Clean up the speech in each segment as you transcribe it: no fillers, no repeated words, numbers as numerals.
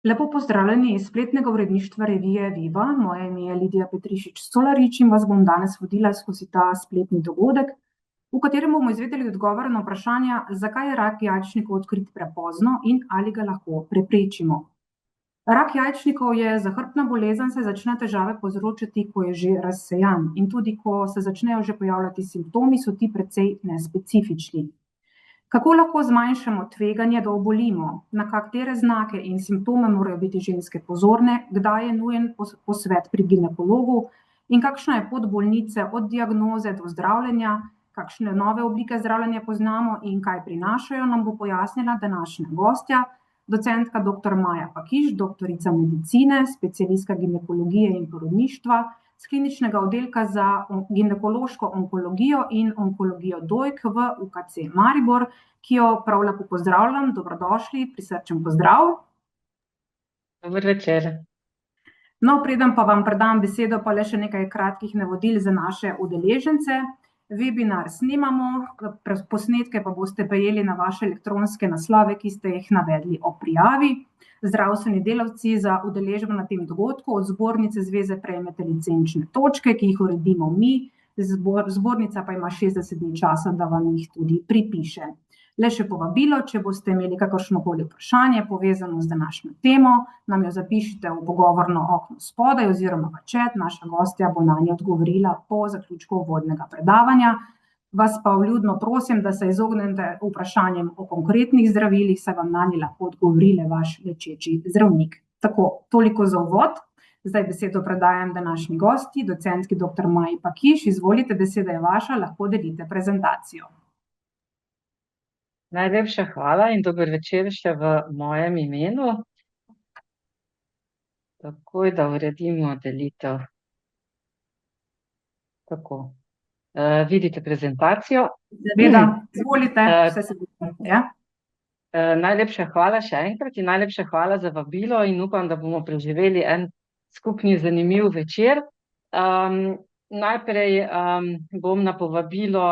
Lepo pozdravljeni iz spletnega uredništva revije Viva. Moje ime je Lidija Petrišič Solarič in vas bom danes vodila skozi ta spletni dogodek, v katerem bomo izvedeli odgovore na vprašanja, zakaj je rak jajčnikov odkrit prepozno in ali ga lahko preprečimo. Rak jajčnikov je zahrbtna bolezen, saj začne težave povzročati, ko je že razsejan, in tudi ko se začnejo že pojavljati simptomi, so ti precej nespecifični. Kako lahko zmanjšamo tveganje, da obolimo, na katere znake in simptome morajo biti ženske pozorne, kdaj je nujen posvet pri ginekologu in kakšna je pot bolnice od diagnoze do zdravljenja, kakšne nove oblike zdravljenja poznamo in kaj prinašajo, nam bo pojasnila današnja gostja, docentka dr. Maja Pakiš, doktorica medicine, specialistka ginekologije in porodništva, s kliničnega oddelka za ginekološko onkologijo in onkologijo dojk v UKC Maribor, ki jo prav lepo pozdravljam. Dobrodošli, prisrčen pozdrav. Dober večer. No, preden pa vam predam besedo, pa le še nekaj kratkih navodil za naše udeležence. Webinar snimamo, posnetke pa boste prejeli na vaše elektronske naslove, ki ste jih navedli ob prijavi. Zdravstveni delavci za udeležbo na tem dogodku od Zbornice zveze prejmete licenčne točke, ki jih uredimo mi, zbornica pa ima 60 dni časa, da vam jih tudi pripiše. Le še povabilo, če boste imeli kakršnokoli vprašanje povezano z današnjo temo, nam jo zapišite v pogovorno okno spodaj oziroma v chat, naša gostja bo nanje odgovorila po zaključku uvodnega predavanja. Vas pa vljudno prosim, da se izognete vprašanjem o konkretnih zdravilih, saj vam nanje lahko odgovori le vaš lečeči zdravnik. Tako, toliko za uvod. Zdaj besedo predajam današnji gosti, docentki dr. Maji Pakiš. Izvolite, beseda je vaša, lahko delite prezentacijo. Najlepša hvala in dober večer še v mojem imenu. Takoj, da uredimo delitev. Tako. Vidite prezentacijo? Seveda, izvolite, vse se vidi, ja. Najlepša hvala še enkrat in najlepša hvala za vabilo in upam, da bomo preživeli en skupni zanimiv večer. Najprej bom na povabilo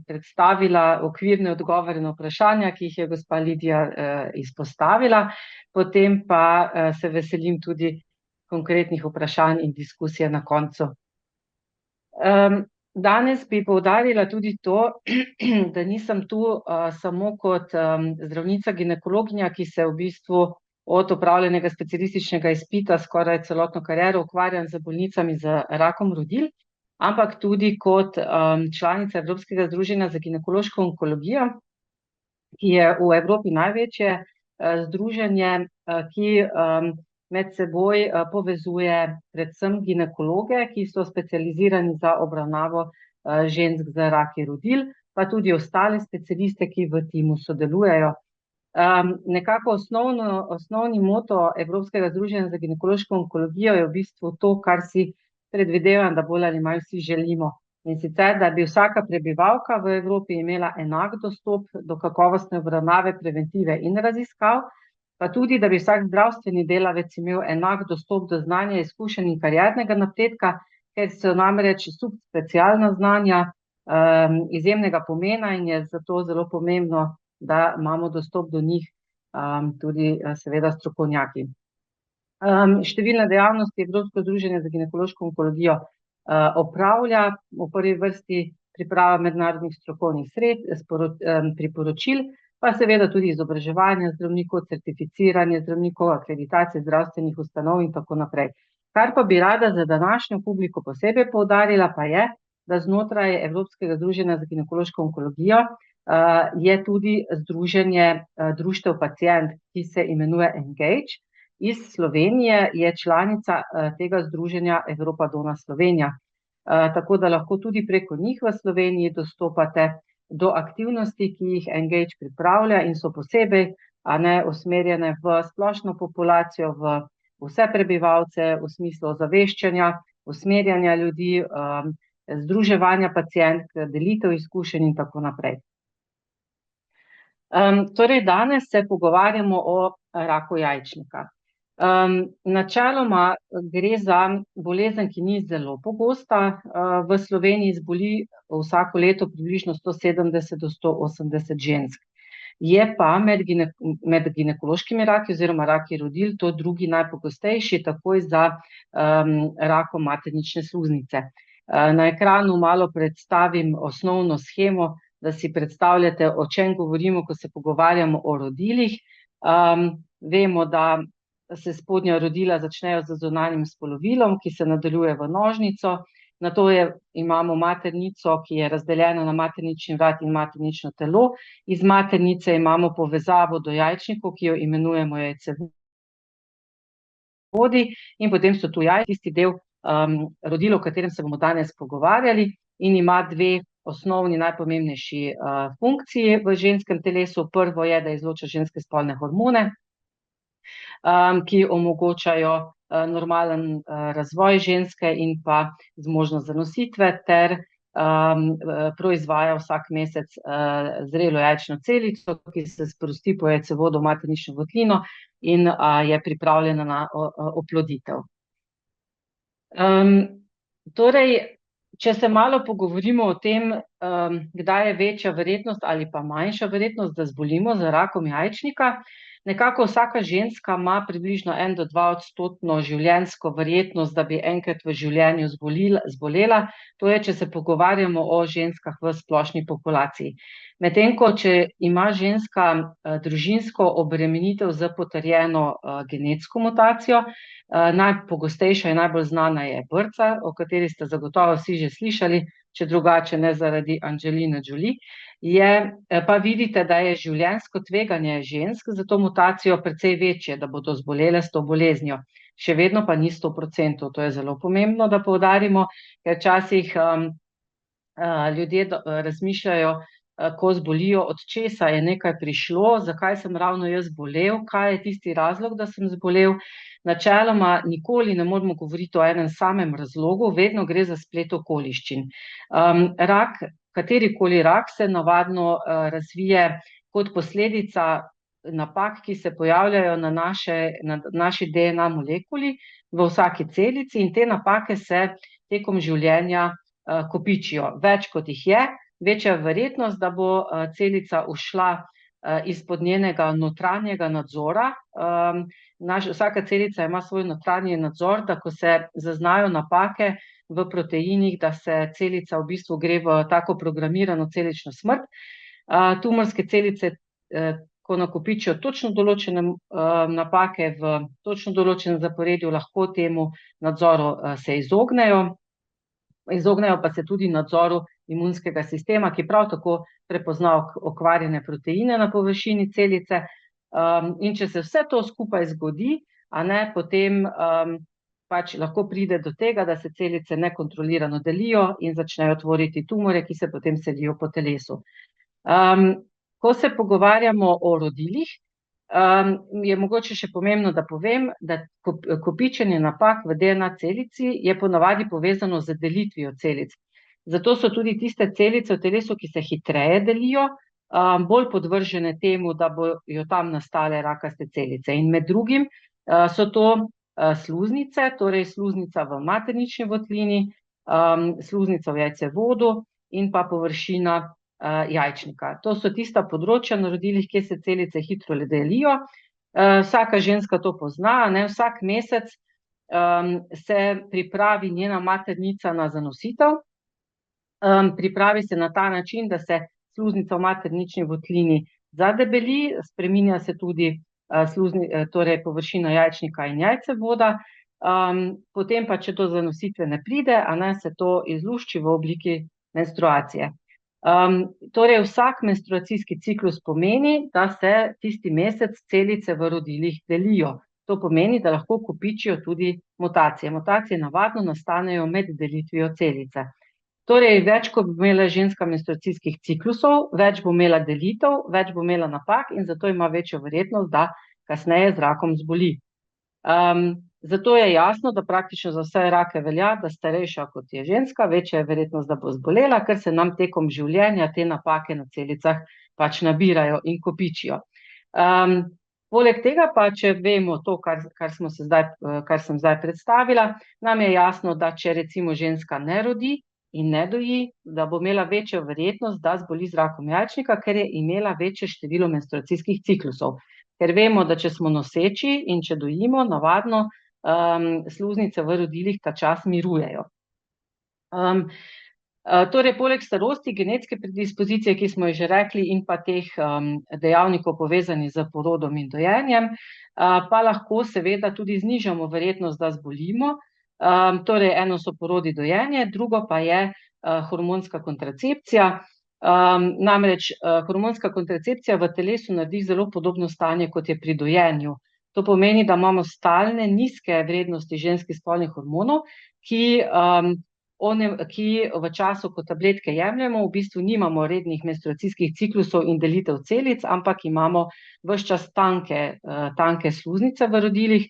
predstavila okvirne odgovore na vprašanja, ki jih je gospa Lidija izpostavila, potem pa se veselim tudi konkretnih vprašanj in diskusije na koncu. Danes bi poudarila tudi to, da nisem tu samo kot zdravnica ginekologinja, ki se v bistvu od opravljenega specialističnega izpita skoraj celotno kariero ukvarjam z bolnicami z rakom rodil, ampak tudi kot članica Evropskega združenja za ginekološko onkologijo, ki je v Evropi največje združenje, ki med seboj povezuje predvsem ginekologe, ki so specializirani za obravnavo žensk z raki rodil, pa tudi ostale specialiste, ki v timu sodelujejo. Nekako osnovni moto Evropskega združenja za ginekološko onkologijo je v bistvu to, kar si predvidevam, da bolj ali manj vsi želimo. In sicer, da bi vsaka prebivalka v Evropi imela enak dostop do kakovostne obravnave, preventive in raziskav, pa tudi, da bi vsak zdravstveni delavec imel enak dostop do znanja, izkušenj in kariernega napredka, ker so namreč subspecialna znanja izjemnega pomena in je zato zelo pomembno, da imamo dostop do njih tudi seveda strokovnjaki. Številne dejavnosti Evropsko združenje za ginekološko onkologijo opravlja, v prvi vrsti priprava mednarodnih strokovnih priporočil, pa seveda tudi izobraževanje zdravnikov, certificiranje zdravnikov, akreditacije zdravstvenih ustanov in tako naprej. Kar pa bi rada za današnjo publiko posebej poudarila, pa je, da znotraj Evropskega združenja za ginekološko onkologijo je tudi združenje društev pacient, ki se imenuje Engage. Iz Slovenije je članica tega združenja Evropa Dona Slovenija. Tako da lahko tudi preko njih v Sloveniji dostopate do aktivnosti, ki jih Engage pripravlja in so posebej usmerjene v splošno populacijo, v vse prebivalce, v smislu ozaveščanja, usmerjanja ljudi, združevanja pacientk, delitev izkušenj in tako naprej. Torej, danes se pogovarjamo o raku jajčnika. Načeloma gre za bolezen, ki ni zelo pogosta. V Sloveniji zboli vsako leto približno 170 do 180 žensk. Je pa med ginekološkimi raki oziroma raki rodil to drugi najpogostejši, takoj za rakom maternične sluznice. Na ekranu malo predstavim osnovno shemo, da si predstavljate, o čem govorimo, ko se pogovarjamo o rodilih. Vemo, da se spodnja rodila začnejo z zunanjim spolovilom, ki se nadaljuje v nožnico. Nato imamo maternico, ki je razdeljena na maternični vrat in maternično telo. Iz maternice imamo povezavo do jajčnikov, ki jo imenujemo jajcevodi, in potem so tu jajčniki, tisti del rodila, o katerem se bomo danes pogovarjali, in ima dve osnovni najpomembnejši funkciji v ženskem telesu. Prvo je, da izloča ženske spolne hormone, ki omogočajo normalen razvoj ženske in pa zmožnost zanositve, ter proizvaja vsak mesec zrelo jajčno celico, ki se sprosti po jajcevodu v maternično votlino in je pripravljena na oploditev. Torej, če se malo pogovorimo o tem, kdaj je večja verjetnost ali pa manjša verjetnost, da zbolimo za rakom jajčnika. Nekako vsaka ženska ima približno 1 do 2% življenjsko verjetnost, da bi enkrat v življenju zbolela. To je, če se pogovarjamo o ženskah v splošni populaciji. Medtem ko, če ima ženska družinsko obremenitev z potrjeno genetsko mutacijo, najpogostejša in najbolj znana je brca, o kateri ste zagotovo vsi že slišali, če drugače ne zaradi Angeline Jolie. Pa vidite, da je življenjsko tveganje žensk za to mutacijo precej večje, da bodo zbolele s to boleznijo. Še vedno pa ni 100%, to je zelo pomembno, da poudarimo, ker včasih ljudje razmišljajo, ko zbolijo, od česa je nekaj prišlo, zakaj sem ravno jaz zbolel, kaj je tisti razlog, da sem zbolel. Načeloma nikoli ne moremo govoriti o enem samem razlogu, vedno gre za splet okoliščin. Katerikoli rak se navadno razvije kot posledica napak, ki se pojavljajo na naši DNA molekuli v vsaki celici, in te napake se tekom življenja kopičijo. Več kot jih je, večja verjetnost, da bo celica ušla izpod njenega notranjega nadzora. Vsaka celica ima svoj notranji nadzor, da ko se zaznajo napake v proteinih, da se celica v bistvu gre v tako programirano celično smrt. Tumorske celice, ko nakopičijo točno določene napake v točno določenem zaporedju, lahko temu nadzoru se izognejo. Izognejo pa se tudi nadzoru imunskega sistema, ki prav tako prepozna okvarjene proteine na površini celice. In če se vse to skupaj zgodi, potem pač lahko pride do tega, da se celice nekontrolirano delijo in začnejo tvoriti tumore, ki se potem selijo po telesu. Ko se pogovarjamo o rodilih, je mogoče še pomembno, da povem, da kopičenje napak v DNA celici je ponavadi povezano z delitvijo celic. Zato so tudi tiste celice v telesu, ki se hitreje delijo, bolj podvržene temu, da bojo tam nastale rakaste celice. In med drugim so to sluznice, torej sluznica v maternični votlini, sluznica v jajcevodu in pa površina jajčnika. To so tista področja na rodilih, kjer se celice hitro delijo. Vsaka ženska to pozna, vsak mesec se pripravi njena maternica na zanositev. Pripravi se na ta način, da se sluznica v maternični votlini zadebeli, spreminja se tudi torej površina jajčnika in jajcevoda. Potem pa, če do zanositve ne pride, se to izlušči v obliki menstruacije. Torej vsak menstruacijski ciklus pomeni, da se tisti mesec celice v rodilih delijo. To pomeni, da lahko kopičijo tudi mutacije. Mutacije navadno nastanejo med delitvijo celice. Torej, več ko bo imela ženska menstruacijskih ciklusov, več bo imela delitev, več bo imela napak in zato ima večjo verjetnost, da kasneje z rakom zboli. Zato je jasno, da praktično za vse rake velja, da starejša kot je ženska, večja je verjetnost, da bo zbolela, ker se nam tekom življenja te napake na celicah pač nabirajo in kopičijo. Poleg tega pa, če vemo to, kar sem zdaj predstavila, nam je jasno, da če recimo ženska ne rodi in ne doji, da bo imela večjo verjetnost, da zboli z rakom jajčnika, ker je imela večje število menstruacijskih ciklusov. Ker vemo, da če smo noseči in če dojimo, navadno sluznice v rodilih ta čas mirujejo. Torej, poleg starosti, genetske predispozicije, ki smo jo že rekli, in pa teh dejavnikov povezanih z porodom in dojenjem, pa lahko seveda tudi znižamo verjetnost, da zbolimo. Torej, eno so porodi, dojenje, drugo pa je hormonska kontracepcija. Namreč hormonska kontracepcija v telesu naredi zelo podobno stanje, kot je pri dojenju. To pomeni, da imamo stalne nizke vrednosti ženskih spolnih hormonov, ki v času, ko tabletke jemljemo, v bistvu nimamo rednih menstruacijskih ciklusov in delitev celic, ampak imamo ves čas tanke sluznice v rodilih.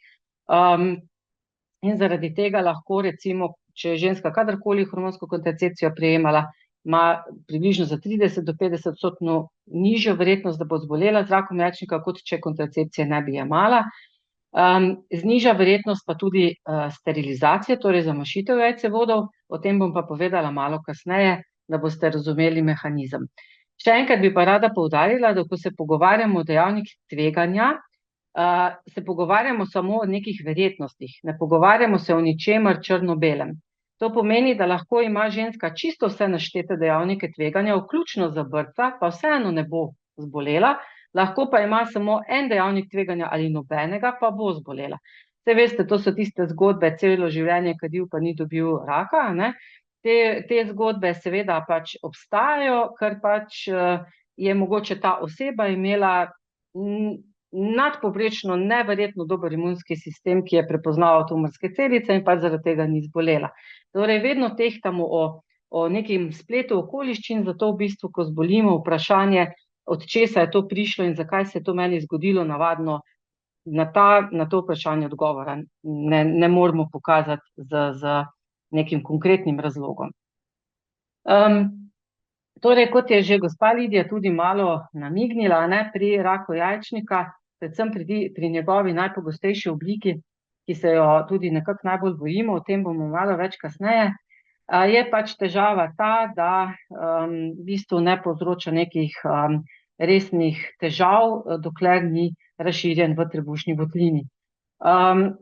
In zaradi tega lahko, recimo, če je ženska kadarkoli hormonsko kontracepcijo prejemala, ima približno za 30 do 50% nižjo verjetnost, da bo zbolela z rakom jajčnika, kot če kontracepcije ne bi jemala. Zniža verjetnost pa tudi sterilizacije, torej zamašitev jajcevodov, o tem bom pa povedala malo kasneje, da boste razumeli mehanizem. Še enkrat bi pa rada poudarila, da ko se pogovarjamo o dejavnikih tveganja, se pogovarjamo samo o nekih verjetnostih, ne pogovarjamo se o ničemer črno-belem. To pomeni, da lahko ima ženska čisto vse naštete dejavnike tveganja, vključno z brca, pa vseeno ne bo zbolela, lahko pa ima samo en dejavnik tveganja ali nobenega, pa bo zbolela. Saj veste, to so tiste zgodbe, celo življenje kadil, pa ni dobil raka, ne? Te zgodbe seveda pač obstajajo, ker pač je mogoče ta oseba imela nadpovprečno neverjetno dober imunski sistem, ki je prepoznaval tumorske celice in pač zaradi tega ni zbolela. Torej, vedno tehtamo o nekem spletu okoliščin, zato v bistvu, ko zbolimo, vprašanje, od česa je to prišlo in zakaj se je to meni zgodilo, navadno na to vprašanje odgovora ne moremo pokazati z nekim konkretnim razlogom. Torej, kot je že gospa Lidija tudi malo namignila, pri raku jajčnika, predvsem pri njegovi najpogostejši obliki, ki se jo tudi nekako najbolj bojimo, o tem bomo malo več kasneje, je pač težava ta, da v bistvu ne povzroča nekih resnih težav, dokler ni razširjen v trebušni votlini.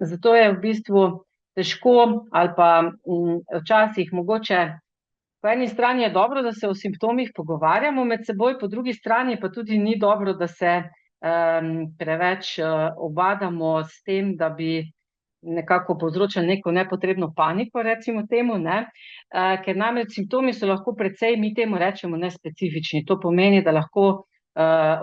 Zato je v bistvu težko ali pa včasih mogoče, po eni strani je dobro, da se o simptomih pogovarjamo med seboj, po drugi strani pa tudi ni dobro, da se preveč obadamo s tem, da bi nekako povzročali neko nepotrebno paniko, recimo temu, ker namreč simptomi so lahko precej, mi temu rečemo, nespecifični. To pomeni, da lahko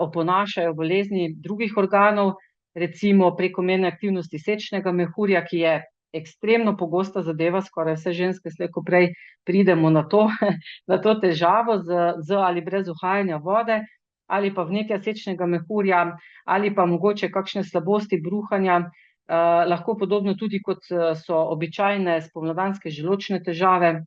oponašajo bolezni drugih organov, recimo prekomerne aktivnosti sečnega mehurja, ki je ekstremno pogosta zadeva, skoraj vse ženske slej ko prej pridemo na to težavo z ali brez uhajanja vode, ali pa vnetja sečnega mehurja, ali pa mogoče kakšne slabosti, bruhanja, lahko podobno tudi, kot so običajne spomladanske želodčne težave.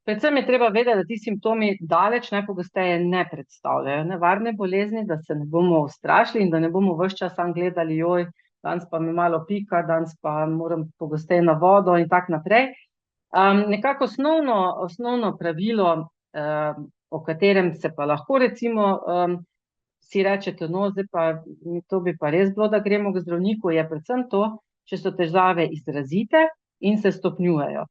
Predvsem je treba vedeti, da ti simptomi daleč najpogosteje ne predstavljajo nevarne bolezni, da se ne bomo ustrašili in da ne bomo ves čas samo gledali, joj, danes pa me malo pika, danes pa moram pogosteje na vodo in tako naprej. Nekako osnovno pravilo, o katerem se pa lahko recimo si rečete, no, zdaj pa to bi pa res bilo, da gremo k zdravniku, je predvsem to, če so težave izrazite in se stopnjujejo.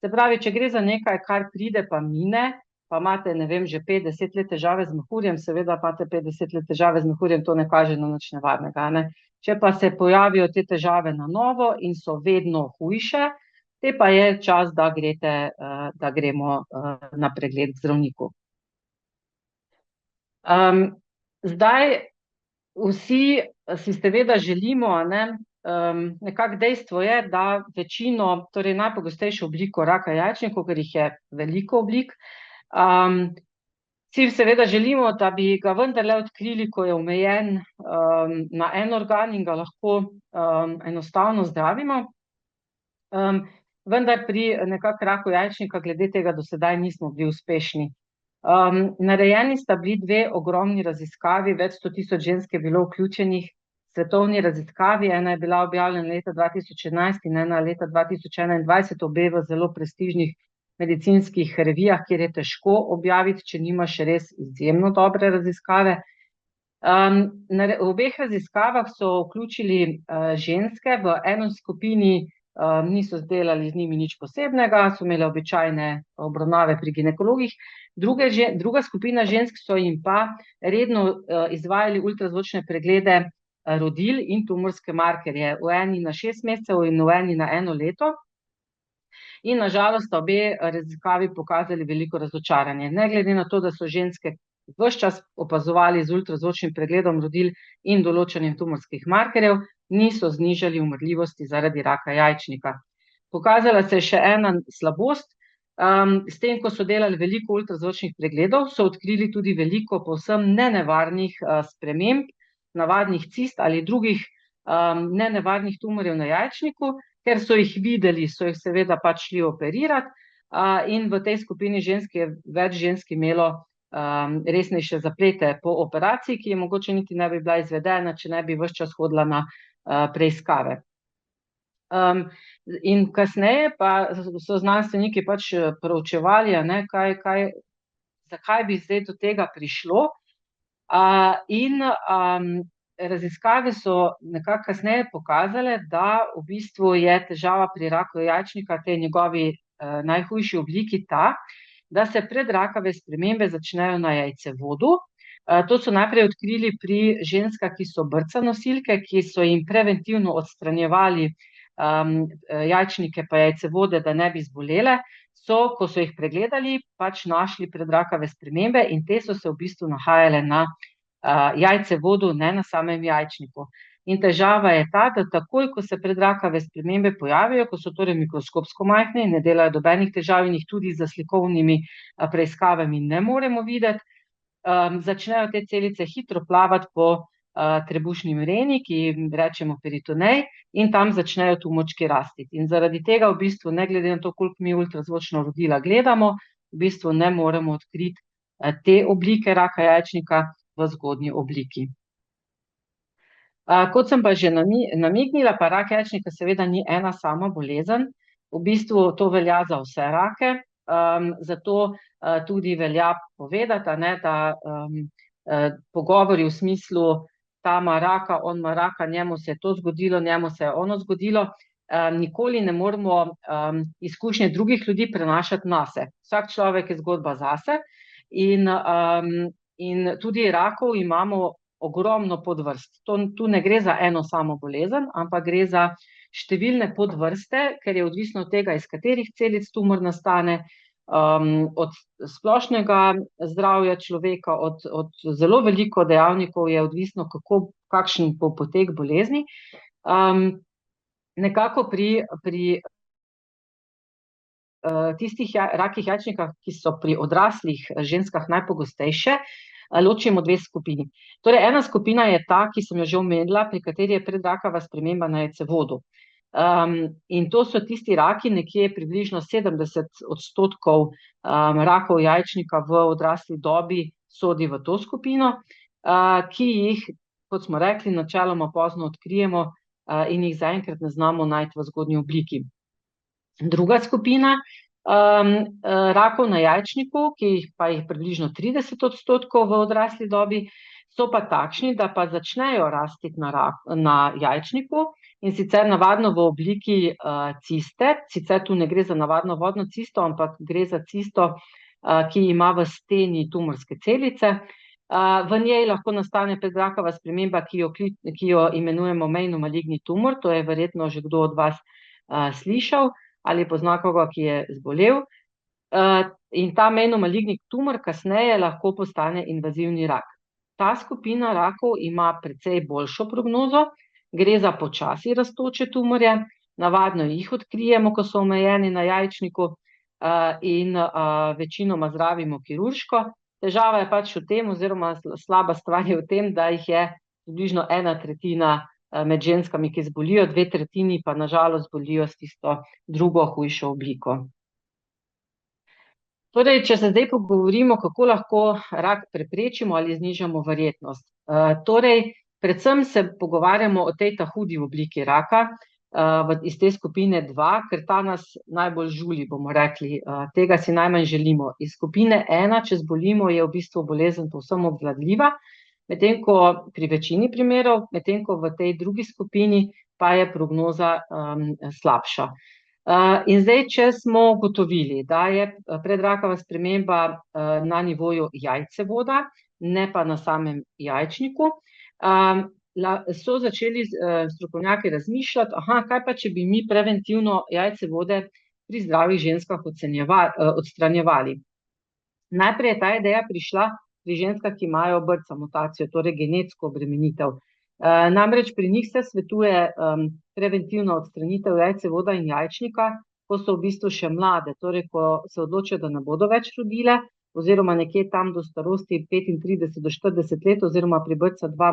Se pravi, če gre za nekaj, kar pride pa mine, pa imate, ne vem, že 50 let težave z mehurjem, seveda imate 50 let težave z mehurjem, to ne kaže na nič nevarnega, ne. Če pa se pojavijo te težave na novo in so vedno hujše, te pa je čas, da gremo na pregled k zdravniku. Zdaj, vsi si seveda želimo, nekako dejstvo je, da večino, torej najpogostejšo obliko raka jajčnikov, ker jih je veliko oblik, si seveda želimo, da bi ga vendarle odkrili, ko je omejen na en organ in ga lahko enostavno zdravimo. Vendar pri nekako raku jajčnika glede tega do sedaj nismo bili uspešni. Narejeni sta bili dve ogromni raziskavi, več 100.000 žensk je bilo vključenih, svetovni raziskavi, ena je bila objavljena leta 2011 in ena leta 2021, obe v zelo prestižnih medicinskih revijah, kjer je težko objaviti, če nimaš res izjemno dobre raziskave. V obeh raziskavah so vključili ženske, v eno skupini niso delali z njimi nič posebnega, so imeli običajne obravnave pri ginekologih, druga skupina žensk so jim pa redno izvajali ultrazvočne preglede rodil in tumorske markerje, v eni na 6 mesecev in v eni na 1 leto. In nažalost obe raziskavi pokazali veliko razočaranje. Ne glede na to, da so ženske ves čas opazovali z ultrazvočnim pregledom rodil in določanjem tumorskih markerjev, niso znižali umrljivosti zaradi raka jajčnika. Pokazala se je še ena slabost. S tem, ko so delali veliko ultrazvočnih pregledov, so odkrili tudi veliko povsem nenevarnih sprememb, navadnih cist ali drugih nenevarnih tumorjev na jajčniku, ker so jih videli, so jih seveda pač šli operirati, in v tej skupini žensk je več žensk imelo resnejše zaplete po operaciji, ki je mogoče niti ne bi bila izvedena, če ne bi ves čas hodila na preiskave. In kasneje pa so znanstveniki pač proučevali, zakaj bi zdaj do tega prišlo, in raziskave so nekako kasneje pokazale, da v bistvu je težava pri raku jajčnika, tej njegovi najhujši obliki, ta, da se predrakave spremembe začnejo na jajcevodu. To so najprej odkrili pri ženskah, ki so brca nosilke, ki so jim preventivno odstranjevali jajčnike pa jajcevode, da ne bi zbolele, ko so jih pregledali, pač našli predrakave spremembe in te so se v bistvu nahajale na jajcevodu, ne na samem jajčniku. In težava je ta, da takoj, ko se predrakave spremembe pojavijo, ko so torej mikroskopsko majhne in ne delajo nobenih težav in jih tudi z slikovnimi preiskavami ne moremo videti, začnejo te celice hitro plavati po trebušni mreni, ki jim rečemo peritonej, in tam začnejo tumorčki rasti. In zaradi tega v bistvu, ne glede na to, koliko mi ultrazvočna rodila gledamo, v bistvu ne moremo odkriti te oblike raka jajčnika v zgodnji obliki. Kot sem pa že namignila, pa rak jajčnika seveda ni ena sama bolezen, v bistvu to velja za vse rake, zato tudi velja povedati, da pogovori v smislu, ta ima raka, on ima raka, njemu se je to zgodilo, njemu se je ono zgodilo, nikoli ne moremo izkušnje drugih ljudi prenašati nase. Vsak človek je zgodba zase in tudi rakov imamo ogromno podvrst. Tu ne gre za eno samo bolezen, ampak gre za številne podvrste, ker je odvisno od tega, iz katerih celic tumor nastane, od splošnega zdravja človeka, od zelo veliko dejavnikov je odvisno, kakšen bo potek bolezni. Nekako pri tistih rakih jajčnika, ki so pri odraslih ženskah najpogostejše, ločimo dve skupini. Torej, ena skupina je ta, ki sem jo že omenila, pri kateri je predrakava sprememba na jajcevodu. In to so tisti raki, nekje približno 70% rakov jajčnika v odrasli dobi sodi v to skupino, ki jih, kot smo rekli, načeloma pozno odkrijemo in jih zaenkrat ne znamo najti v zgodnji obliki. Druga skupina rakov na jajčniku, ki jih pa jih približno 30% v odrasli dobi, so pa takšni, da pa začnejo rasti na jajčniku, in sicer navadno v obliki ciste, sicer tu ne gre za navadno vodno cisto, ampak gre za cisto, ki ima v steni tumorske celice. V njej lahko nastane predrakava sprememba, ki jo imenujemo mejno maligni tumor, to je verjetno že kdo od vas slišal ali pozna koga, ki je zbolel. In ta mejno maligni tumor kasneje lahko postane invazivni rak. Ta skupina rakov ima precej boljšo prognozo, gre za počasi rastoče tumorje, navadno jih odkrijemo, ko so omejeni na jajčniku, in večinoma zdravimo kirurško. Težava je pač v tem, oziroma slaba stvar je v tem, da jih je približno 1/3 med ženskami, ki zbolijo, 2/3 pa nažalost zbolijo s tisto drugo hujšo obliko. Torej, če se zdaj pogovorimo, kako lahko rak preprečimo ali znižamo verjetnost. Torej, predvsem se pogovarjamo o tej hudi obliki raka, iz te skupine 2, ker ta nas najbolj žuli, bomo rekli, tega si najmanj želimo. Iz skupine 1, če zbolimo, je v bistvu bolezen povsem obvladljiva, medtem ko pri večini primerov, medtem ko v tej drugi skupini pa je prognoza slabša. In zdaj, če smo ugotovili, da je predrakava sprememba na nivoju jajcevoda, ne pa na samem jajčniku, so začeli strokovnjaki razmišljati, kaj pa, če bi mi preventivno jajcevode pri zdravih ženskah odstranjevali. Najprej je ta ideja prišla pri ženskah, ki imajo BRCA mutacijo, torej genetsko obremenitev. Namreč pri njih se svetuje preventivna odstranitev jajcevoda in jajčnika, ko so v bistvu še mlade, torej ko se odločijo, da ne bodo več rodile, oziroma nekje tam do starosti 35 do 40 let, oziroma pri BRCA2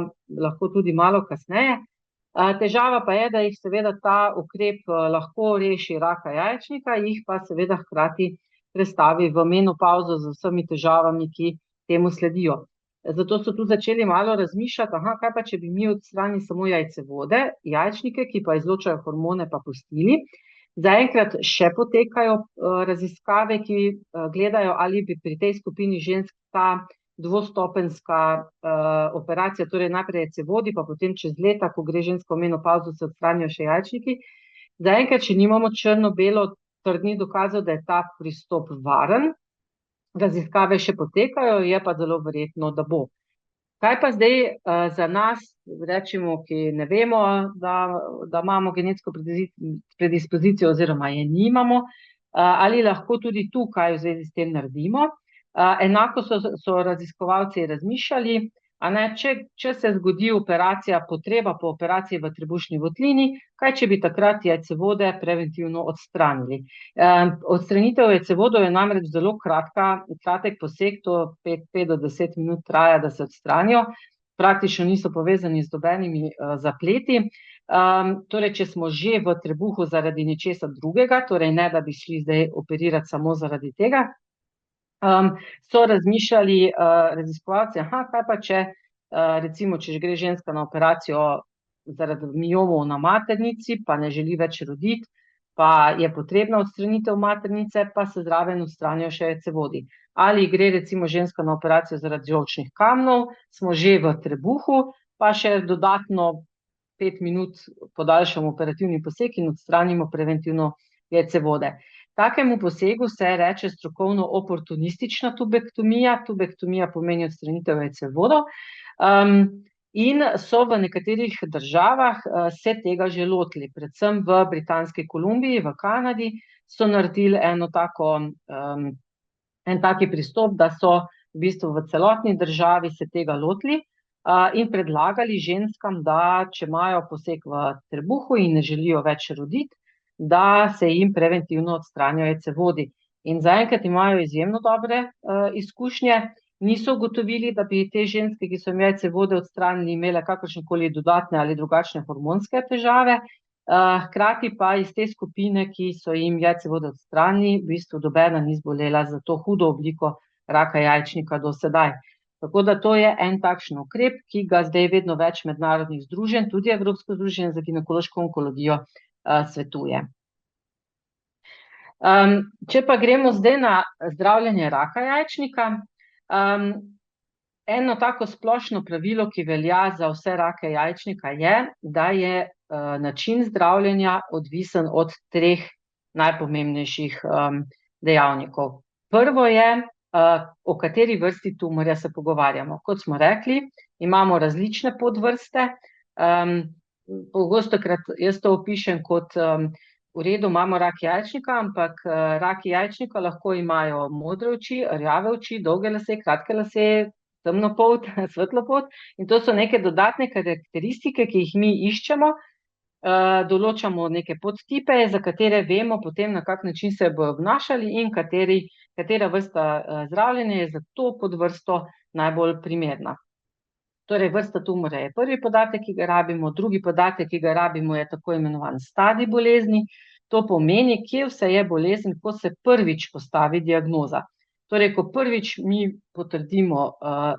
lahko tudi malo kasneje. Težava pa je, da jih seveda ta ukrep lahko reši raka jajčnika, jih pa seveda hkrati prestavi v menopavzo z vsemi težavami, ki temu sledijo. Zato so tu začeli malo razmišljati, kaj pa, če bi mi odstranili samo jajcevode, jajčnike, ki pa izločajo hormone, pa pustili. Zaenkrat še potekajo raziskave, ki gledajo, ali bi pri tej skupini žensk ta dvostopenjska operacija, torej najprej jajcevodi, pa potem čez leta, ko gre ženska v menopavzo, se odstranijo še jajčniki. Zaenkrat, če nimamo črno-belo trdnih dokazov, da je ta pristop varen, raziskave še potekajo, je pa zelo verjetno, da bo. Kaj pa zdaj za nas, rečemo, ki ne vemo, da imamo genetsko predispozicijo oziroma je nimamo, ali lahko tudi tu kaj v zvezi s tem naredimo? Enako so raziskovalci razmišljali, če se zgodi operacija, potreba po operaciji v trebušni votlini, kaj če bi takrat jajcevode preventivno odstranili. Odstranitev jajcevodov je namreč zelo kratek poseg, to 5 do 10 minut traja, da se odstranijo, praktično niso povezani z nobenimi zapleti. Torej, če smo že v trebuhu zaradi nečesa drugega, torej ne, da bi šli zdaj operirati samo zaradi tega, so razmišljali raziskovalci, kaj pa če, recimo, če gre ženska na operacijo zaradi miomov na maternici, pa ne želi več roditi, pa je potrebna odstranitev maternice, pa se zraven odstranijo še jajcevodi. Ali gre recimo ženska na operacijo zaradi žolčnih kamnov, smo že v trebuhu, pa še dodatno 5 minut podaljšamo operativni poseg in odstranimo preventivno jajcevode. Takemu posegu se reče strokovno oportunistična tubektomija. Tubektomija pomeni odstranitev jajcevodov. In so v nekaterih državah se tega že lotili, predvsem v Britanski Kolumbiji, v Kanadi, so naredili en taki pristop, da so v bistvu v celotni državi se tega lotili in predlagali ženskam, da če imajo poseg v trebuhu in ne želijo več roditi, da se jim preventivno odstranijo jajcevodi. In zaenkrat imajo izjemno dobre izkušnje, niso ugotovili, da bi te ženske, ki so jim jajcevode odstranili, imele kakršnekoli dodatne ali drugačne hormonske težave, hkrati pa iz te skupine, ki so jim jajcevode odstranili, v bistvu nobena ni zbolela za to hudo obliko raka jajčnika do sedaj. Tako da to je en takšen ukrep, ki ga zdaj vedno več mednarodnih združenj, tudi Evropsko združenje za ginekološko onkologijo, svetuje. Če pa gremo zdaj na zdravljenje raka jajčnika, eno tako splošno pravilo, ki velja za vse rake jajčnika, je, da je način zdravljenja odvisen od 3 najpomembnejših dejavnikov. Prvo je, o kateri vrsti tumorja se pogovarjamo. Kot smo rekli, imamo različne podvrste, pogostokrat jaz to opišem kot v redu, imamo rak jajčnika, ampak raki jajčnika lahko imajo modre oči, rjave oči, dolge lase, kratke lase, temno polt, svetlo polt, in to so neke dodatne karakteristike, ki jih mi iščemo, določamo neke podtipe, za katere vemo potem, na kak način se bodo obnašali in katera vrsta zdravljenja je za to podvrsto najbolj primerna. Torej, vrsta tumorja je prvi podatek, ki ga rabimo, drugi podatek, ki ga rabimo, je tako imenovan stadij bolezni. To pomeni, kje vse je bolezen, ko se prvič postavi diagnoza. Torej, ko prvič mi potrdimo,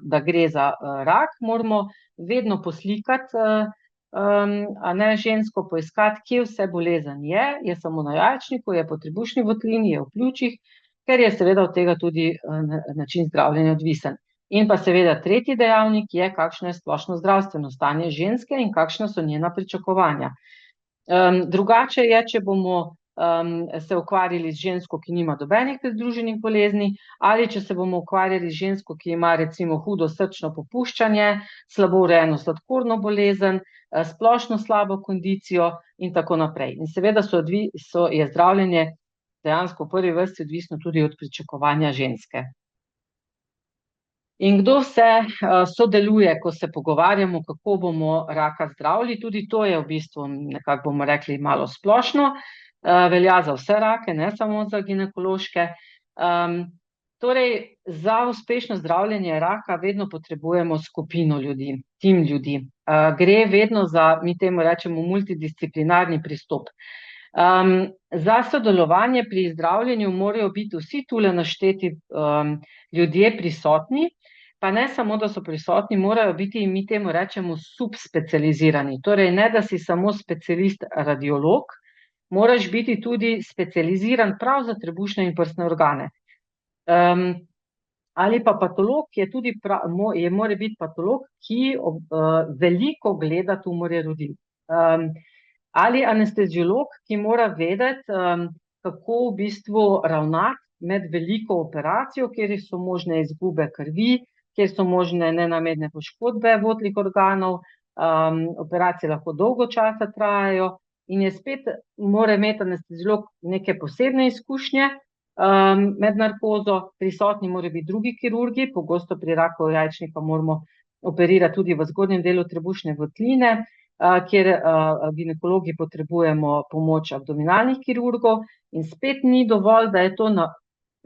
da gre za rak, moramo vedno poslikati a ne žensko poiskati, kje vse bolezen je samo na jajčniku, je po trebušni votlini, je v pljučih, ker je seveda od tega tudi način zdravljenja odvisen. In pa seveda tretji dejavnik je, kakšno je splošno zdravstveno stanje ženske in kakšna so njena pričakovanja. Drugače je, če bomo se ukvarjali z žensko, ki nima nobenih pridruženih bolezni, ali če se bomo ukvarjali z žensko, ki ima recimo hudo srčno popuščanje, slabo urejeno sladkorno bolezen, splošno slabo kondicijo in tako naprej. In seveda je zdravljenje dejansko v prvi vrsti odvisno tudi od pričakovanja ženske. In kdo vse sodeluje, ko se pogovarjamo, kako bomo raka zdravili, tudi to je v bistvu nekako, bomo rekli, malo splošno, velja za vse rake, ne samo za ginekološke. Torej, za uspešno zdravljenje raka vedno potrebujemo skupino ljudi, tim ljudi. Gre vedno za, mi temu rečemo, multidisciplinarni pristop. Za sodelovanje pri zdravljenju morajo biti vsi tule našteti ljudje prisotni, pa ne samo, da so prisotni, morajo biti, mi temu rečemo, subspecializirani. Torej, ne da si samo specialist radiolog, moraš biti tudi specializiran prav za trebušne in prsne organe. Ali pa patolog, mora biti patolog, ki veliko gleda tumorje rodil. Ali anesteziolog, ki mora vedeti, kako v bistvu ravnati med veliko operacijo, kjer so možne izgube krvi, kjer so možne nenamerne poškodbe votlih organov, operacije lahko dolgo časa trajajo in je spet, mora imeti anesteziolog neke posebne izkušnje med narkozo, prisotni morajo biti drugi kirurgi, pogosto pri raku jajčnika moramo operirati tudi v zgornjem delu trebušne votline, kjer ginekologi potrebujemo pomoč abdominalnih kirurgov in spet ni dovolj, da je to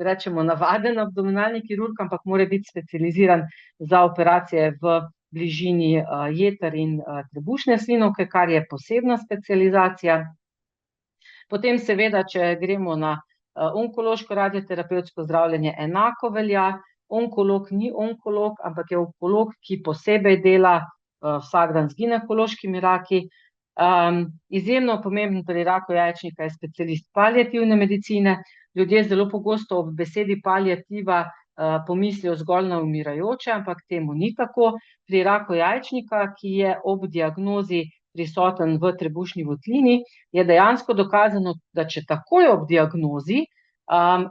rečemo navaden abdominalni kirurg, ampak mora biti specializiran za operacije v bližini jeter in trebušne slinavke, kar je posebna specializacija. Potem seveda, če gremo na onkološko radioterapevtsko zdravljenje, enako velja, onkolog ni onkolog, ampak je onkolog, ki posebej dela vsak dan z ginekološkimi raki. Izjemno pomemben pri raku jajčnika je specialist paliativne medicine. Ljudje zelo pogosto ob besedi paliativa pomislijo zgolj na umirajoče, ampak temu ni tako. Pri raku jajčnika, ki je ob diagnozi prisoten v trebušni votlini, je dejansko dokazano, da če takoj ob diagnozi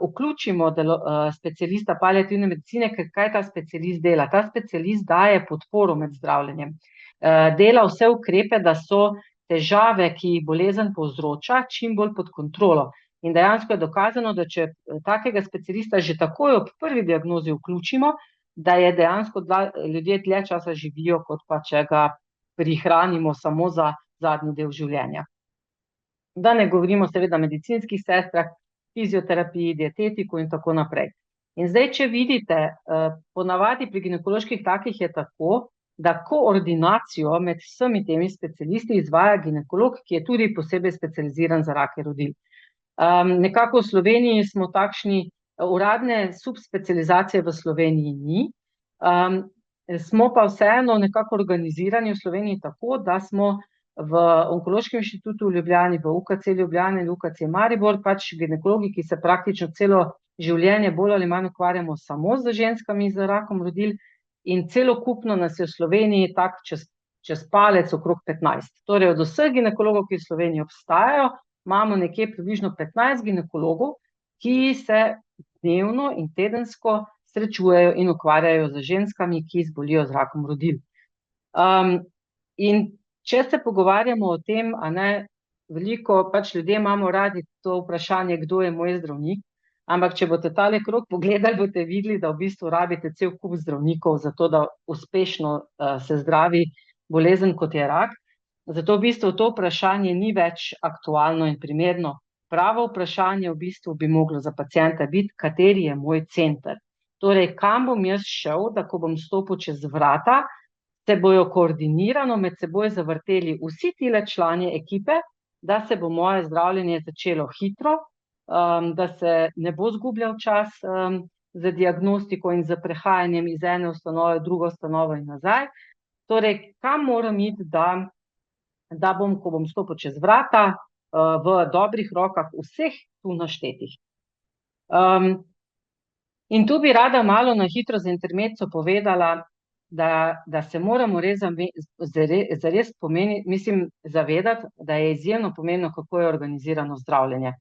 vključimo specialista paliativne medicine, kaj ta specialist dela? Ta specialist daje podporo med zdravljenjem. Dela vse ukrepe, da so težave, ki jih bolezen povzroča, čim bolj pod kontrolo. In dejansko je dokazano, da če takega specialista že takoj ob prvi diagnozi vključimo, da je dejansko ljudje dlje časa živijo, kot pa če ga prihranimo samo za zadnji del življenja. Da ne govorimo seveda o medicinskih sestrah, fizioterapiji, dietetiku in tako naprej. In zdaj, če vidite, ponavadi pri ginekoloških takih je tako, da koordinacijo med vsemi temi specialisti izvaja ginekolog, ki je tudi posebej specializiran za rake rodil. Nekako v Sloveniji smo takšni, uradne subspecializacije v Sloveniji ni, smo pa vseeno nekako organizirani v Sloveniji tako, da smo v Onkološkem inštitutu v Ljubljani, v UKC Ljubljana in UKC Maribor, pač ginekologi, ki se praktično celo življenje bolj ali manj ukvarjamo samo z ženskami z rakom rodil, in celokupno nas je v Sloveniji tak čez palec okrog 15. Torej od vseh ginekologov, ki v Sloveniji obstajajo, imamo nekje približno 15 ginekologov, ki se dnevno in tedensko srečujejo in ukvarjajo z ženskami, ki zbolijo z rakom rodil. In če se pogovarjamo o tem, veliko pač ljudje imamo radi to vprašanje, kdo je moj zdravnik, ampak če boste tale krog pogledali, boste videli, da v bistvu rabite cel kup zdravnikov za to, da uspešno se zdravi bolezen, kot je rak. Zato v bistvu to vprašanje ni več aktualno in primerno. Pravo vprašanje v bistvu bi moglo za pacienta biti, kateri je moj center. Torej, kam bom jaz šel, da ko bom stopil čez vrata, se bojo koordinirano med seboj zavrteli vsi tile člani ekipe, da se bo moje zdravljenje začelo hitro, da se ne bo zgubljal čas za diagnostiko in za prehajanjem iz ene ustanove v drugo ustanovo in nazaj. Torej, kam moram iti, da da bom, ko bom stopil čez vrata, v dobrih rokah vseh tu naštetih. In tu bi rada malo na hitro za intermezzo povedala, da se moramo zares zavedati, da je izjemno pomembno, kako je organizirano zdravljenje.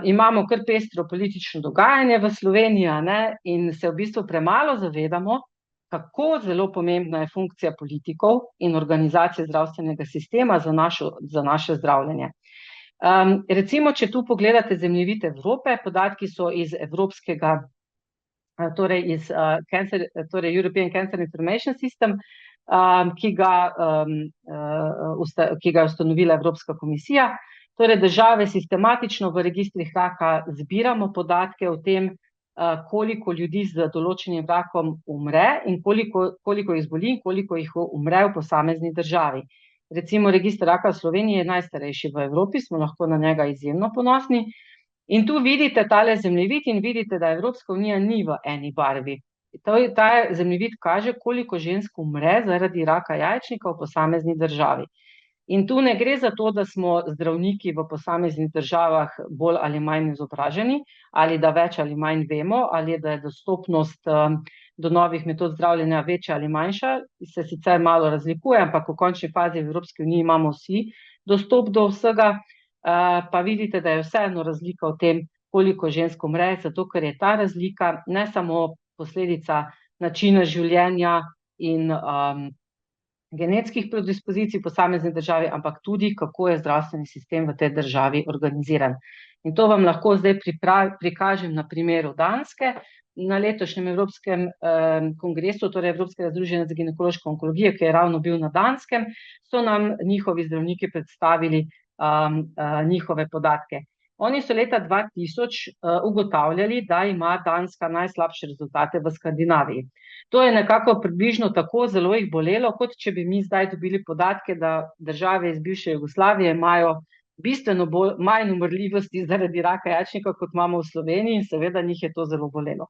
Imamo kar pestro politično dogajanje v Sloveniji, a ne, in se v bistvu premalo zavedamo, kako zelo pomembna je funkcija politikov in organizacije zdravstvenega sistema za naše zdravljenje. Recimo, če tu pogledate zemljevid Evrope, podatki so iz evropskega, torej iz European Cancer Information System, ki ga je ustanovila Evropska komisija. Torej, države sistematično v registrih raka zbiramo podatke o tem, koliko ljudi z določenim rakom umre in koliko jih zboli in koliko jih umre v posamezni državi. Recimo, register raka v Sloveniji je najstarejši v Evropi, smo lahko na njega izjemno ponosni. In tu vidite tale zemljevid in vidite, da Evropska unija ni v eni barvi. Ta zemljevid kaže, koliko žensk umre zaradi raka jajčnika v posamezni državi. In tu ne gre za to, da smo zdravniki v posameznih državah bolj ali manj izobraženi, ali da več ali manj vemo, ali da je dostopnost do novih metod zdravljenja večja ali manjša, se sicer malo razlikuje, ampak v končni fazi v Evropski uniji imamo vsi dostop do vsega, pa vidite, da je vseeno razlika v tem, koliko žensk umre, zato ker je ta razlika ne samo posledica načina življenja in genetskih predispozicij v posamezni državi, ampak tudi, kako je zdravstveni sistem v tej državi organiziran. In to vam lahko zdaj prikažem na primeru Danske. Na letošnjem Evropskem kongresu, torej Evropskega združenja za ginekološko onkologijo, ki je ravno bil na Danskem, so nam njihovi zdravniki predstavili njihove podatke. Oni so leta 2000 ugotavljali, da ima Danska najslabše rezultate v Skandinaviji. To je nekako približno tako zelo jih bolelo, kot če bi mi zdaj dobili podatke, da države iz bivše Jugoslavije imajo bistveno manj umrljivosti zaradi raka jajčnika, kot imamo v Sloveniji, in seveda njih je to zelo bolelo.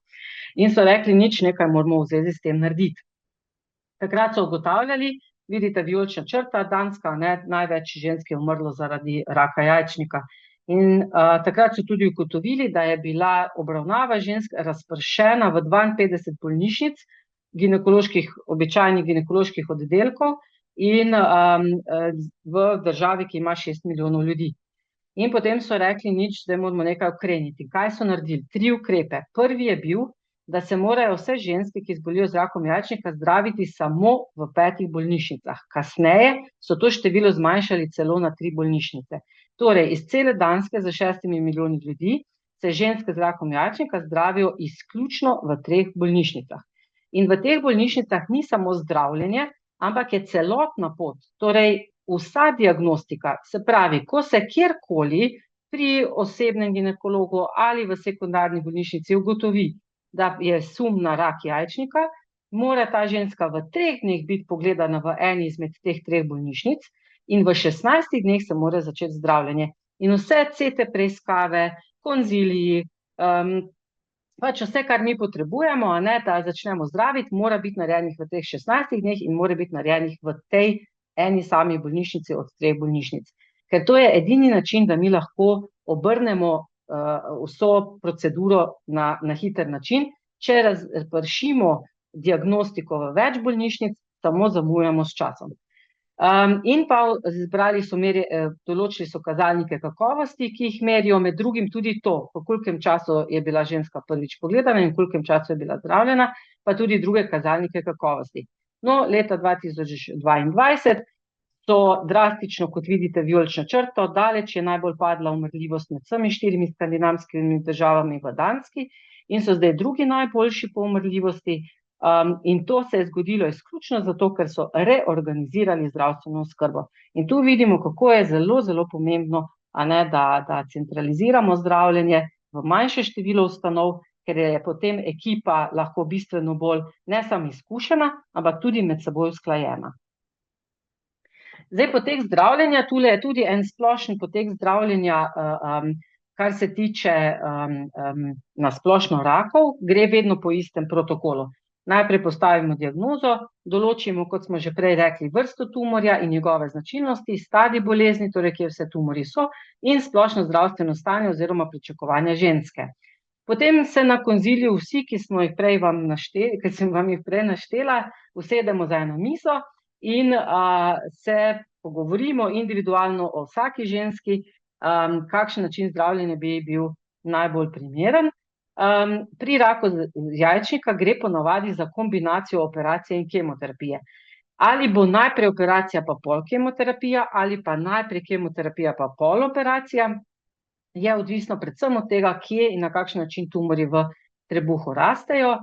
In so rekli, nekaj moramo v zvezi s tem narediti. Takrat so ugotavljali, vidite vijolična črta, Danska, največ žensk je umrlo zaradi raka jajčnika. In takrat so tudi ugotovili, da je bila obravnava žensk razpršena v 52 bolnišnic, običajnih ginekoloških oddelkov, in v državi, ki ima 6 milijonov ljudi. In potem so rekli, zdaj moramo nekaj ukreniti. Kaj so naredili? 3 ukrepe. Prvi je bil, da se morajo vse ženske, ki zbolijo z rakom jajčnika, zdraviti samo v 5 bolnišnicah. Kasneje so to število zmanjšali celo na 3 bolnišnice. Torej, iz cele Danske za 6 milijoni ljudi se ženske z rakom jajčnika zdravijo izključno v 3 bolnišnicah. In v teh bolnišnicah ni samo zdravljenje, ampak je celotna pot, torej vsa diagnostika, se pravi, ko se kjerkoli pri osebnem ginekologu ali v sekundarni bolnišnici ugotovi, da je sum na rak jajčnika, mora ta ženska v 3 dneh biti pogledana v eni izmed teh 3 bolnišnic in v 16 dneh se mora začeti zdravljenje. In vse CT preiskave, konziliji, pač vse, kar mi potrebujemo, da začnemo zdraviti, mora biti narejenih v teh 16 dneh in mora biti narejenih v tej eni sami bolnišnici od 3 bolnišnic. Ker to je edini način, da mi lahko obrnemo vso proceduro na hiter način. Če razpršimo diagnostiko v več bolnišnic, samo zamujamo s časom. In pa določili so kazalnike kakovosti, ki jih merijo, med drugim tudi to, v kolikem času je bila ženska prvič pogledana in v kolikem času je bila zdravljena, pa tudi druge kazalnike kakovosti. No, leta 2022 so drastično, kot vidite, vijolično črto, daleč je najbolj padla umrljivost med vsemi 4 skandinavskimi državami v Danski in so zdaj drugi najboljši po umrljivosti. In to se je zgodilo izključno zato, ker so reorganizirali zdravstveno oskrbo. In tu vidimo, kako je zelo, zelo pomembno, da centraliziramo zdravljenje v manjše število ustanov, ker je potem ekipa lahko bistveno bolj ne samo izkušena, ampak tudi med seboj usklajena. Zdaj, potek zdravljenja, tule je tudi en splošen potek zdravljenja, kar se tiče na splošno rakov, gre vedno po istem protokolu. Najprej postavimo diagnozo, določimo, kot smo že prej rekli, vrsto tumorja in njegove značilnosti, stadij bolezni, torej kje vse tumori so, in splošno zdravstveno stanje oziroma pričakovanja ženske. Potem se na konziliju vsi, ki sem vam jih prej naštela, usedemo za eno mizo in se pogovorimo individualno o vsaki ženski, kakšen način zdravljenja bi bil najbolj primeren. Pri raku jajčnika gre ponavadi za kombinacijo operacije in kemoterapije. Ali bo najprej operacija pa pol kemoterapija, ali pa najprej kemoterapija pa pol operacija, je odvisno predvsem od tega, kje in na kakšen način tumori v trebuhu rastejo.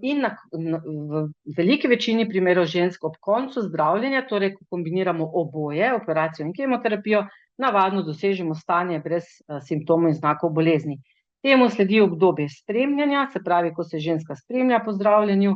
In v veliki večini primerov žensk ob koncu zdravljenja, torej ko kombiniramo oboje, operacijo in kemoterapijo, navadno dosežemo stanje brez simptomov in znakov bolezni. Temu sledi obdobje spremljanja, se pravi, ko se ženska spremlja po zdravljenju.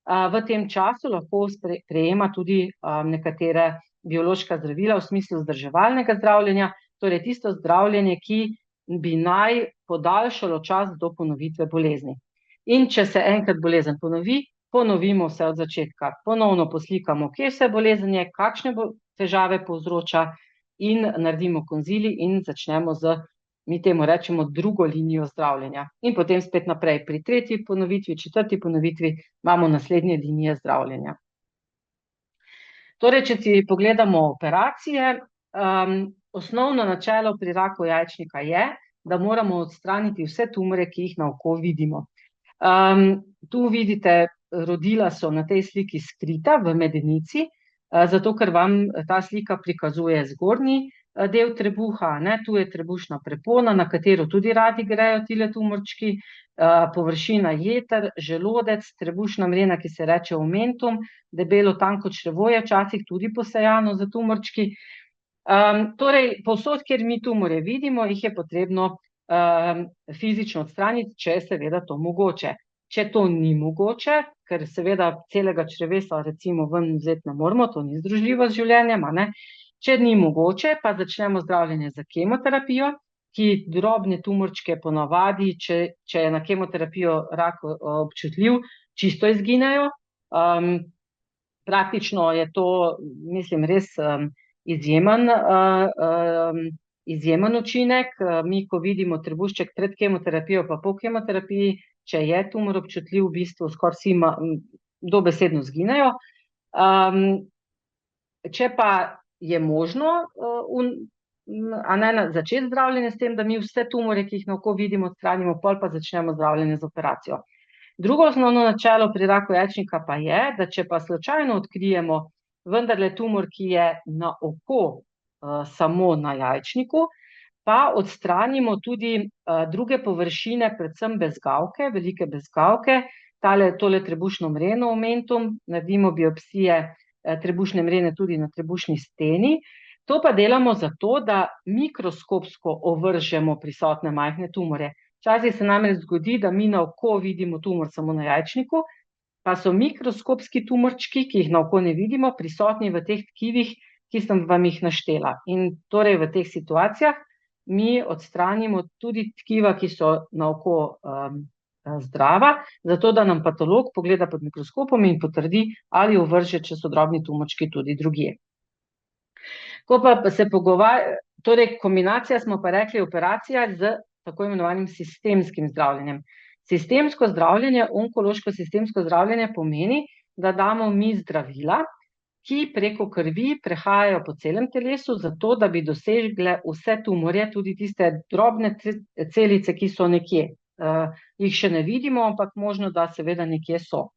V tem času lahko prejema tudi nekatere biološka zdravila v smislu vzdrževalnega zdravljenja, torej tisto zdravljenje, ki bi naj podaljšalo čas do ponovitve bolezni. In če se enkrat bolezen ponovi, ponovimo vse od začetka. Ponovno poslikamo, kje vse bolezen je, kakšne težave povzroča in naredimo konzilij in začnemo mi temu rečemo drugo linijo zdravljenja. In potem spet naprej. Pri tretji ponovitvi, četrti ponovitvi imamo naslednje linije zdravljenja. Torej, če si pogledamo operacije, osnovno načelo pri raku jajčnika je, da moramo odstraniti vse tumore, ki jih na oko vidimo. Tu vidite, rodila so na tej sliki skrita v medenici, zato ker vam ta slika prikazuje zgornji del trebuha, tu je trebušna prepona, na katero tudi radi grejo tile tumorčki, površina jeter, želodec, trebušna mrena, ki se reče omentum, debelo tanko črevo je včasih tudi posejano za tumorčki. Torej, povsod, kjer mi tumore vidimo, jih je potrebno fizično odstraniti, če je seveda to mogoče. Če to ni mogoče, ker seveda celega črevesa recimo ven vzeti ne moremo, to ni združljivo z življenjem, Če ni mogoče, pa začnemo zdravljenje z kemoterapijo, ki drobne tumorčke ponavadi, če je na kemoterapijo rak občutljiv, čisto izginejo. Praktično je to, mislim, res izjemen učinek. Mi, ko vidimo trebušček pred kemoterapijo pa po kemoterapiji, če je tumor občutljiv, v bistvu skoraj vsi dobesedno izginejo. Če pa je možno začeti zdravljenje s tem, da mi vse tumore, ki jih na oko vidimo, odstranimo, pol pa začnemo zdravljenje z operacijo. Drugo osnovno načelo pri raku jajčnika pa je, da če pa slučajno odkrijemo vendarle tumor, ki je na oko samo na jajčniku, pa odstranimo tudi druge površine, predvsem bezgavke, velike bezgavke, tole trebušno mreno omentum, naredimo biopsije trebušne mrene tudi na trebušni steni. To pa delamo zato, da mikroskopsko ovržemo prisotne majhne tumore. Včasih se namreč zgodi, da mi na oko vidimo tumor samo na jajčniku, pa so mikroskopski tumorčki, ki jih na oko ne vidimo, prisotni v teh tkivih, ki sem vam jih naštela. In torej v teh situacijah mi odstranimo tudi tkiva, ki so na oko zdrava, zato da nam patolog pogleda pod mikroskopom in potrdi, ali ovrže, če so drobni tumorčki tudi drugje. Ko pa se torej kombinacija, smo pa rekli, operacija z tako imenovanim sistemskim zdravljenjem. Sistemsko zdravljenje, onkološko sistemsko zdravljenje pomeni, da damo mi zdravila, ki preko krvi prehajajo po celem telesu, zato da bi dosegle vse tumorje, tudi tiste drobne celice, ki so nekje. Jih še ne vidimo, ampak možno, da seveda nekje so.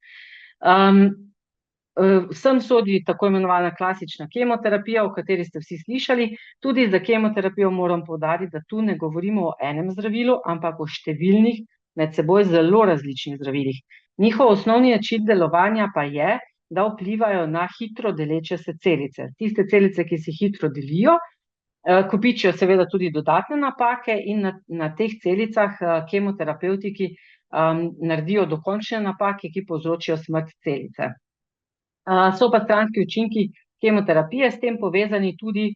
Sem sodi tako imenovana klasična kemoterapija, o kateri ste vsi slišali. Tudi za kemoterapijo moram poudariti, da tu ne govorimo o enem zdravilu, ampak o številnih, med seboj zelo različnih zdravilih. Njihov osnovni način delovanja pa je, da vplivajo na hitro deleče se celice. Tiste celice, ki se hitro delijo, kopičijo seveda tudi dodatne napake in na teh celicah kemoterapevtiki naredijo dokončne napake, ki povzročijo smrt celice. So pa stranski učinki kemoterapije s tem povezani tudi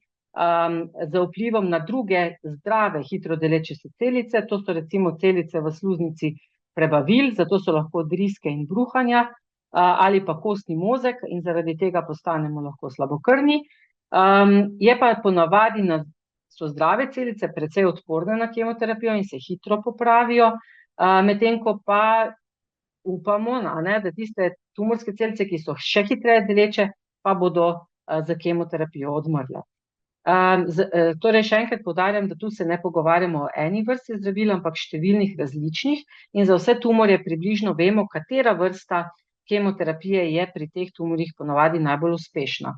z vplivom na druge zdrave hitro deleče se celice, to so recimo celice v sluznici prebavil, zato so lahko driske in bruhanja, ali pa kostni mozeg in zaradi tega postanemo lahko slabokrvni. Je pa ponavadi so zdrave celice precej odporne na kemoterapijo in se hitro popravijo, medtem ko pa upamo, da tiste tumorske celice, ki so še hitreje deleče, pa bodo za kemoterapijo odmrle. Torej še enkrat poudarjam, da tu se ne pogovarjamo o eni vrsti zdravil, ampak številnih različnih in za vse tumorje približno vemo, katera vrsta kemoterapije je pri teh tumorjih ponavadi najbolj uspešna.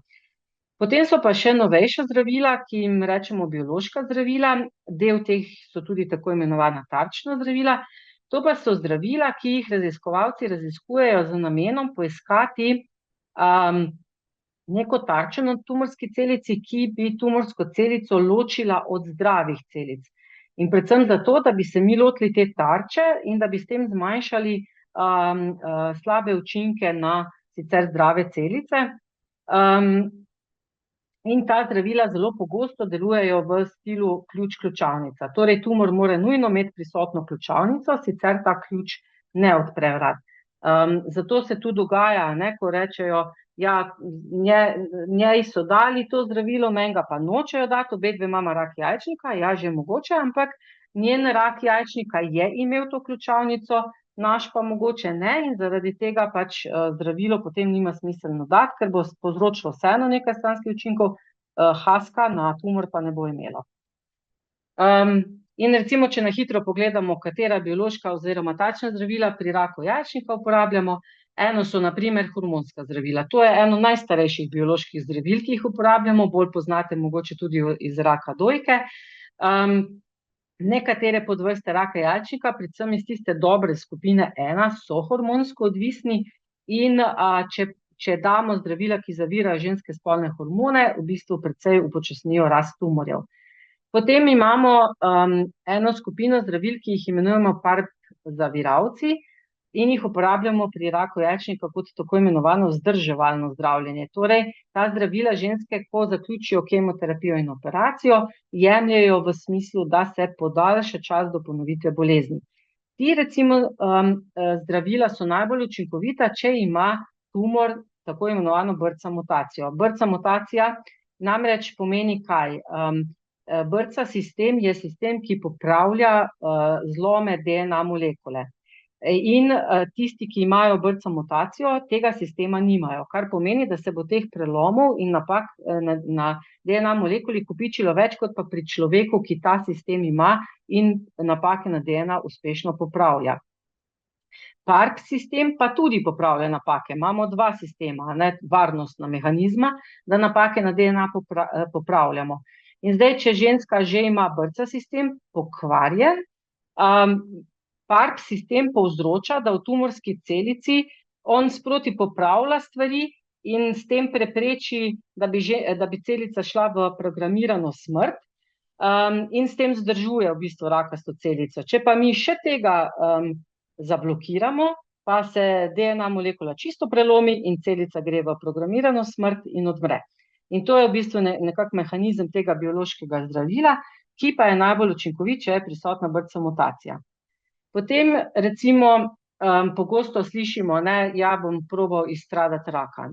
Potem so pa še novejša zdravila, ki jim rečemo biološka zdravila, del teh so tudi tako imenovana tarčna zdravila. To pa so zdravila, ki jih raziskovalci raziskujejo z namenom poiskati neko tarčo na tumorski celici, ki bi tumorsko celico ločila od zdravih celic. In predvsem zato, da bi se mi lotili te tarče in da bi s tem zmanjšali slabe učinke na sicer zdrave celice. In ta zdravila zelo pogosto delujejo v stilu ključ-ključavnica. Torej, tumor mora nujno imeti prisotno ključavnico, sicer ta ključ ne odpre vrat. Zato se tu dogaja, ko rečejo, ja, njej so dali to zdravilo, meni ga pa nočejo dati, obedve imamo rak jajčnika, ja, že mogoče, ampak njen rak jajčnika je imel to ključavnico, naš pa mogoče ne in zaradi tega pač zdravilo potem nima smiselno dati, ker bo povzročilo vseeno nekaj stranskih učinkov, haska na tumor pa ne bo imelo. In recimo, če na hitro pogledamo, katera biološka oziroma tarčna zdravila pri raku jajčnika uporabljamo, eno so na primer hormonska zdravila. To je eno najstarejših bioloških zdravil, ki jih uporabljamo, bolj poznate mogoče tudi iz raka dojke. Nekatere podvrste raka jajčnika, predvsem iz tiste dobre skupine 1, so hormonsko odvisni in če damo zdravila, ki zavirajo ženske spolne hormone, v bistvu precej upočasnijo rast tumorjev. Potem imamo eno skupino zdravil, ki jih imenujemo PARP zaviralci in jih uporabljamo pri raku jajčnika kot tako imenovano vzdrževalno zdravljenje. Torej, ta zdravila ženske, ko zaključijo kemoterapijo in operacijo, jemljejo v smislu, da se podaljša čas do ponovitve bolezni. Ti recimo zdravila so najbolj učinkovita, če ima tumor tako imenovano BRCA mutacijo. BRCA mutacija namreč pomeni kaj? BRCA sistem je sistem, ki popravlja zlome DNA molekule. In tisti, ki imajo BRCA mutacijo, tega sistema nimajo, kar pomeni, da se bo teh prelomov in napak na DNA molekuli kopičilo več kot pa pri človeku, ki ta sistem ima in napake na DNA uspešno popravlja. PARP sistem pa tudi popravlja napake. Imamo dva sistema, varnostna mehanizma, da napake na DNA popravljamo. In zdaj, če ženska že ima BRCA sistem pokvarjen, PARP sistem povzroča, da v tumorski celici on sproti popravlja stvari in s tem prepreči, da bi celica šla v programirano smrt in s tem zdržuje v bistvu rakasto celico. Če pa mi še tega zablokiramo, pa se DNA molekula čisto prelomi in celica gre v programirano smrt in odmre. In to je v bistvu nekak mehanizem tega biološkega zdravila, ki pa je najbolj učinkovit, če je prisotna BRCA mutacija. Potem recimo pogosto slišimo, ja, bom probal izstradati raka.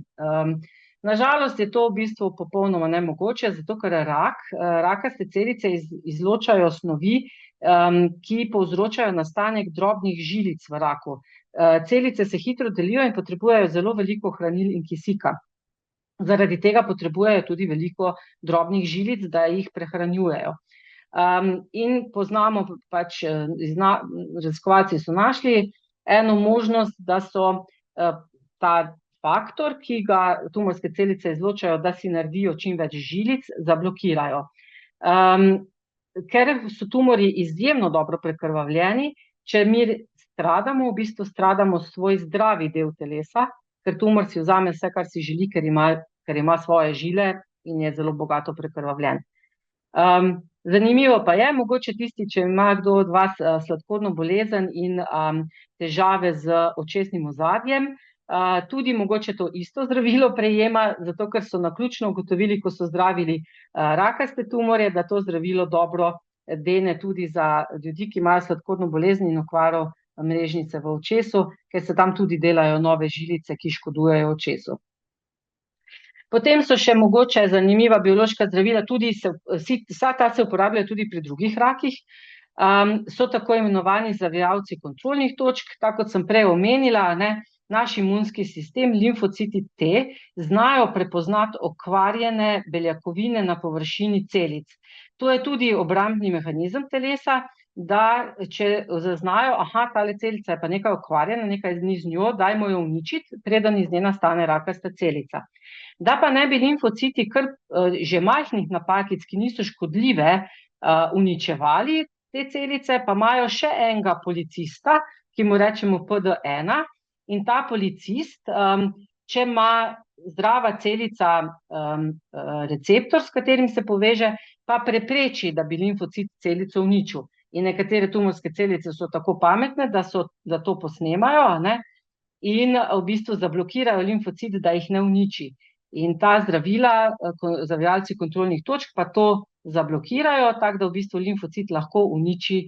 Nažalost je to v bistvu popolnoma nemogoče, zato ker rakaste celice izločajo snovi, ki povzročajo nastanek drobnih žilic v raku. Celice se hitro delijo in potrebujejo zelo veliko hranil in kisika. Zaradi tega potrebujejo tudi veliko drobnih žilic, da jih prehranjujejo. In poznamo pač, raziskovalci so našli eno možnost, da so ta faktor, ki ga tumorske celice izločajo, da si naredijo čim več žilic, zablokirajo. Ker so tumori izjemno dobro prekrvavljeni, če mi stradamo, v bistvu stradamo svoj zdravi del telesa, ker tumor si vzame vse, kar si želi, ker ima svoje žile in je zelo bogato prekrvavljen. Zanimivo pa je, mogoče tisti, če ima kdo od vas sladkorno bolezen in težave z očesnim ozadjem, tudi mogoče to isto zdravilo prejema, zato ker so naključno ugotovili, ko so zdravili rakaste tumorje, da to zdravilo dobro dene tudi za ljudi, ki imajo sladkorno bolezen in okvaro mrežnice v očesu, ker se tam tudi delajo nove žilice, ki škodujejo očesu. Potem so še mogoče zanimiva biološka zdravila, vsa ta se uporabljajo tudi pri drugih rakih. So tako imenovani zavijalci kontrolnih točk, tako kot sem prej omenila, naš imunski sistem, limfociti T, znajo prepoznati okvarjene beljakovine na površini celic. To je tudi obrambni mehanizem telesa, da če zaznajo, tale celica je pa nekaj okvarjena, nekaj ni z njo, dajmo jo uničiti, preden iz nje nastane rakasta celica. Da pa ne bi limfociti kar že majhnih napakic, ki niso škodljive, uničevali te celice, pa imajo še enega policista, ki mu rečemo PD1, in ta policist, če ima zdrava celica receptor, s katerim se poveže, pa prepreči, da bi limfocit celico uničil. In nekatere tumorske celice so tako pametne, da to posnemajo, in v bistvu zablokirajo limfocit, da jih ne uniči. In ta zdravila, zavijalci kontrolnih točk, pa to zablokirajo, tako da v bistvu limfocit lahko uniči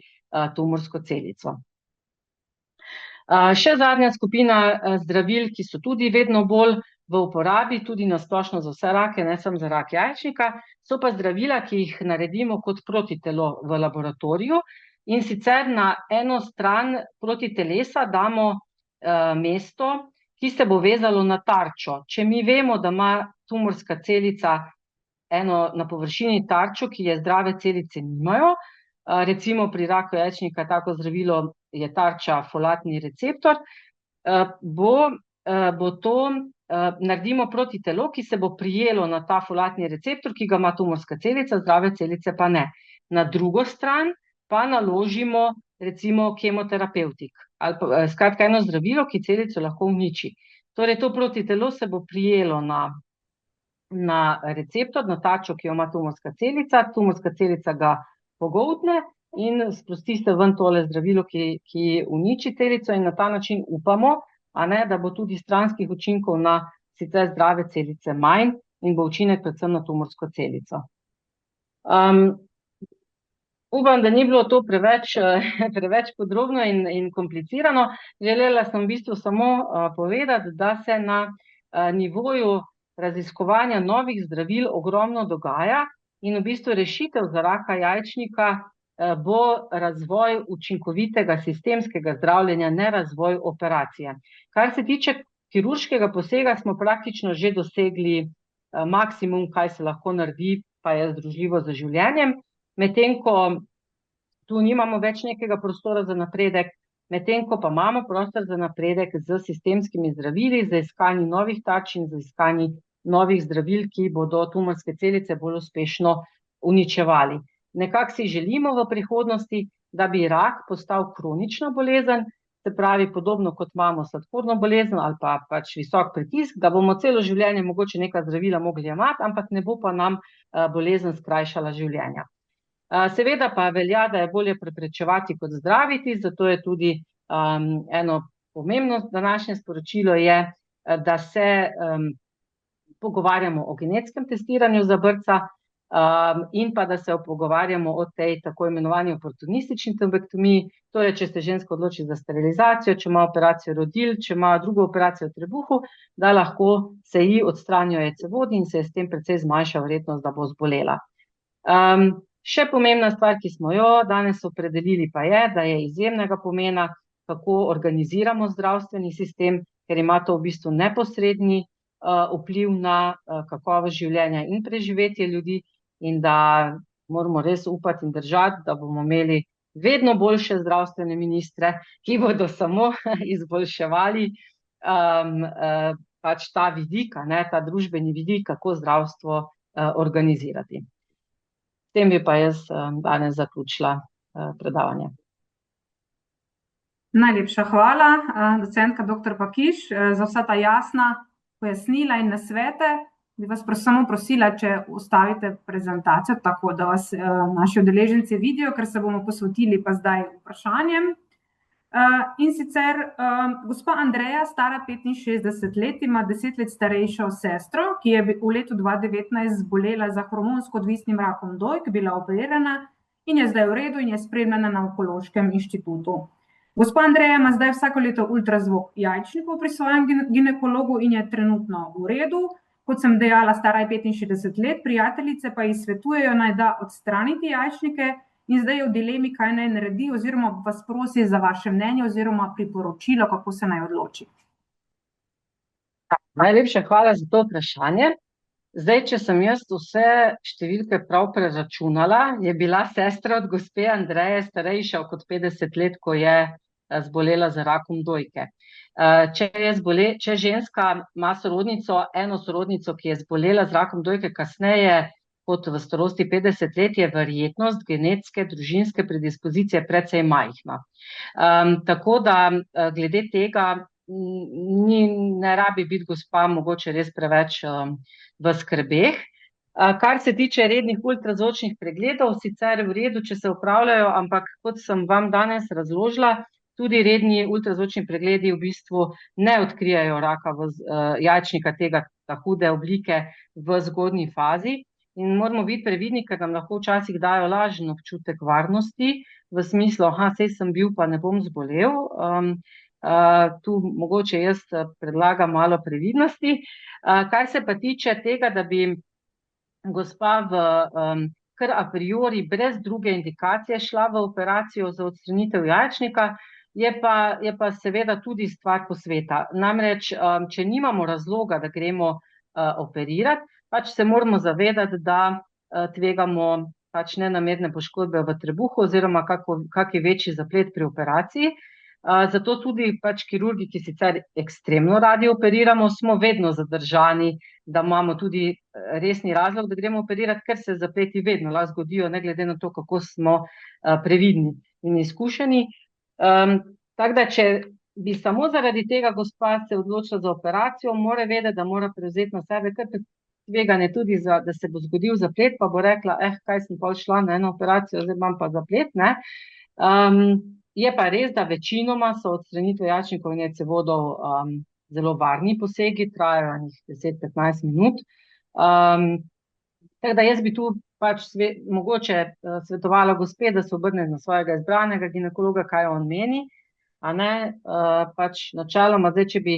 tumorsko celico. Še zadnja skupina zdravil, ki so tudi vedno bolj v uporabi, tudi na splošno za vse rake, ne samo za rak jajčnika, so pa zdravila, ki jih naredimo kot protitelo v laboratoriju, in sicer na eno stran proti telesa damo mesto, ki se bo vezalo na tarčo. Če mi vemo, da ima tumorska celica eno na površini tarčo, ki je zdrave celice nimajo, recimo pri raku jajčnika tako zdravilo je tarča folatni receptor, naredimo protitelo, ki se bo prijelo na ta folatni receptor, ki ga ima tumorska celica, zdrave celice pa ne. Na drugo stran pa naložimo recimo kemoterapevtik, ali pa skratka eno zdravilo, ki celico lahko uniči. Torej to protitelo se bo prijelo na receptor, na tarčo, ki jo ima tumorska celica ga pogoltne in sprosti se ven tole zdravilo, ki uniči celico, in na ta način upamo, da bo tudi stranskih učinkov na sicer zdrave celice manj in bo učinek predvsem na tumorsko celico. Upam, da ni bilo to preveč podrobno in komplicirano. Želela sem v bistvu samo povedati, da se na nivoju raziskovanja novih zdravil ogromno dogaja in v bistvu rešitev za raka jajčnika bo razvoj učinkovitega sistemskega zdravljenja, ne razvoj operacije. Kar se tiče kirurškega posega, smo praktično že dosegli maksimum, kaj se lahko naredi, pa je združljivo z življenjem. Medtem ko tu nimamo več nekega prostora za napredek, medtem ko pa imamo prostor za napredek z sistemskimi zdravili, za iskanje novih tarč in za iskanje novih zdravil, ki bodo tumorske celice bolj uspešno uničevali. Nekako si želimo v prihodnosti, da bi rak postal kronična bolezen, se pravi podobno kot imamo sladkorno bolezen ali pa pač visok pritisk, da bomo celo življenje mogoče neka zdravila mogli jemati, ampak ne bo pa nam bolezen skrajšala življenja. Seveda pa velja, da je bolje preprečevati kot zdraviti, zato je tudi eno pomembno današnje sporočilo je, da se pogovarjamo o genetskem testiranju za brca in pa da se pogovarjamo o tej tako imenovani oportunistični tumbektomiji, torej če se ženska odloči za sterilizacijo, če ima operacijo rodil, če ima drugo operacijo v trebuhu, da lahko se ji odstranijo jajcevodi in se je s tem precej zmanjša verjetnost, da bo zbolela. Še pomembna stvar, ki smo jo danes opredelili, pa je, da je izjemnega pomena, kako organiziramo zdravstveni sistem, ker ima to v bistvu neposredni vpliv na kakovost življenja in preživetje ljudi, in da moramo res upati in držati, da bomo imeli vedno boljše zdravstvene ministre, ki bodo samo izboljševali pač ta vidik, ta družbeni vidik, kako zdravstvo organizirati. S tem bi pa jaz danes zaključila predavanje. Najlepša hvala, docentka dr. Pakiš, za vsa ta jasna pojasnila in nasvete. Bi vas samo prosila, če ustavite prezentacijo, tako da vas naši udeleženci vidijo, ker se bomo posvetili pa zdaj vprašanjem. In sicer gospa Andreja, stara 65 let, ima 10 let starejšo sestro, ki je v letu 2019 zbolela za hormonsko odvisnim rakom dojk, bila operirana in je zdaj v redu in je spremljena na Onkološkem inštitutu. Gospa Andreja ima zdaj vsako leto ultrazvok jajčnikov pri svojem ginekologu in je trenutno v redu. Kot sem dejala, stara je 65 let, prijateljice pa ji svetujejo, naj da odstraniti jajčnike in zdaj je v dilemi, kaj naj naredi, oziroma vas prosi za vaše mnenje oziroma priporočilo, kako se naj odloči. Najlepša hvala za to vprašanje. Zdaj, če sem jaz vse številke prav preračunala, je bila sestra od gospe Andreje starejša kot 50 let, ko je zbolela za rakom dojke. Če ženska ima sorodnico, eno sorodnico, ki je zbolela z rakom dojke kasneje kot v starosti 50 let, je verjetnost genetske družinske predispozicije precej majhna. Tako da glede tega ne rabi biti gospa mogoče res preveč v skrbeh. Kar se tiče rednih ultrazvočnih pregledov, sicer v redu, če se opravljajo, ampak kot sem vam danes razložila, tudi redni ultrazvočni pregledi v bistvu ne odkrijajo raka jajčnika tega hude oblike v zgodnji fazi in moramo biti previdni, ker nam lahko včasih dajo lažen občutek varnosti v smislu, saj sem bil, pa ne bom zbolel. Tu mogoče jaz predlagam malo previdnosti. Kar se pa tiče tega, da bi gospa kar a priori brez druge indikacije šla v operacijo za odstranitev jajčnika, je pa seveda tudi stvar posveta. Namreč, če nimamo razloga, da gremo operirati, pač se moramo zavedati, da tvegamo pač nenamerne poškodbe v trebuhu oziroma kaki večji zaplet pri operaciji. Zato tudi pač kirurgi, ki sicer ekstremno radi operiramo, smo vedno zadržani, da imamo tudi resni razlog, da gremo operirati, ker se zapleti vedno lahko zgodijo, ne glede na to, kako smo previdni in izkušeni. Tako da, če bi samo zaradi tega gospa se odločila za operacijo, mora vedeti, da mora prevzeti na sebe kar tveganje tudi, da se bo zgodil zaplet, pa bo rekla, kaj sem pol šla na eno operacijo, zdaj imam pa zaplet, ne. Je pa res, da večinoma so odstranitve jajčnikov in jajcevodov zelo varni posegi, trajajo 10-15 minut. Tako da jaz bi tu pač mogoče svetovala gospe, da se obrne na svojega izbranega ginekologa, kaj on meni, a ne, pač načeloma zdaj, če bi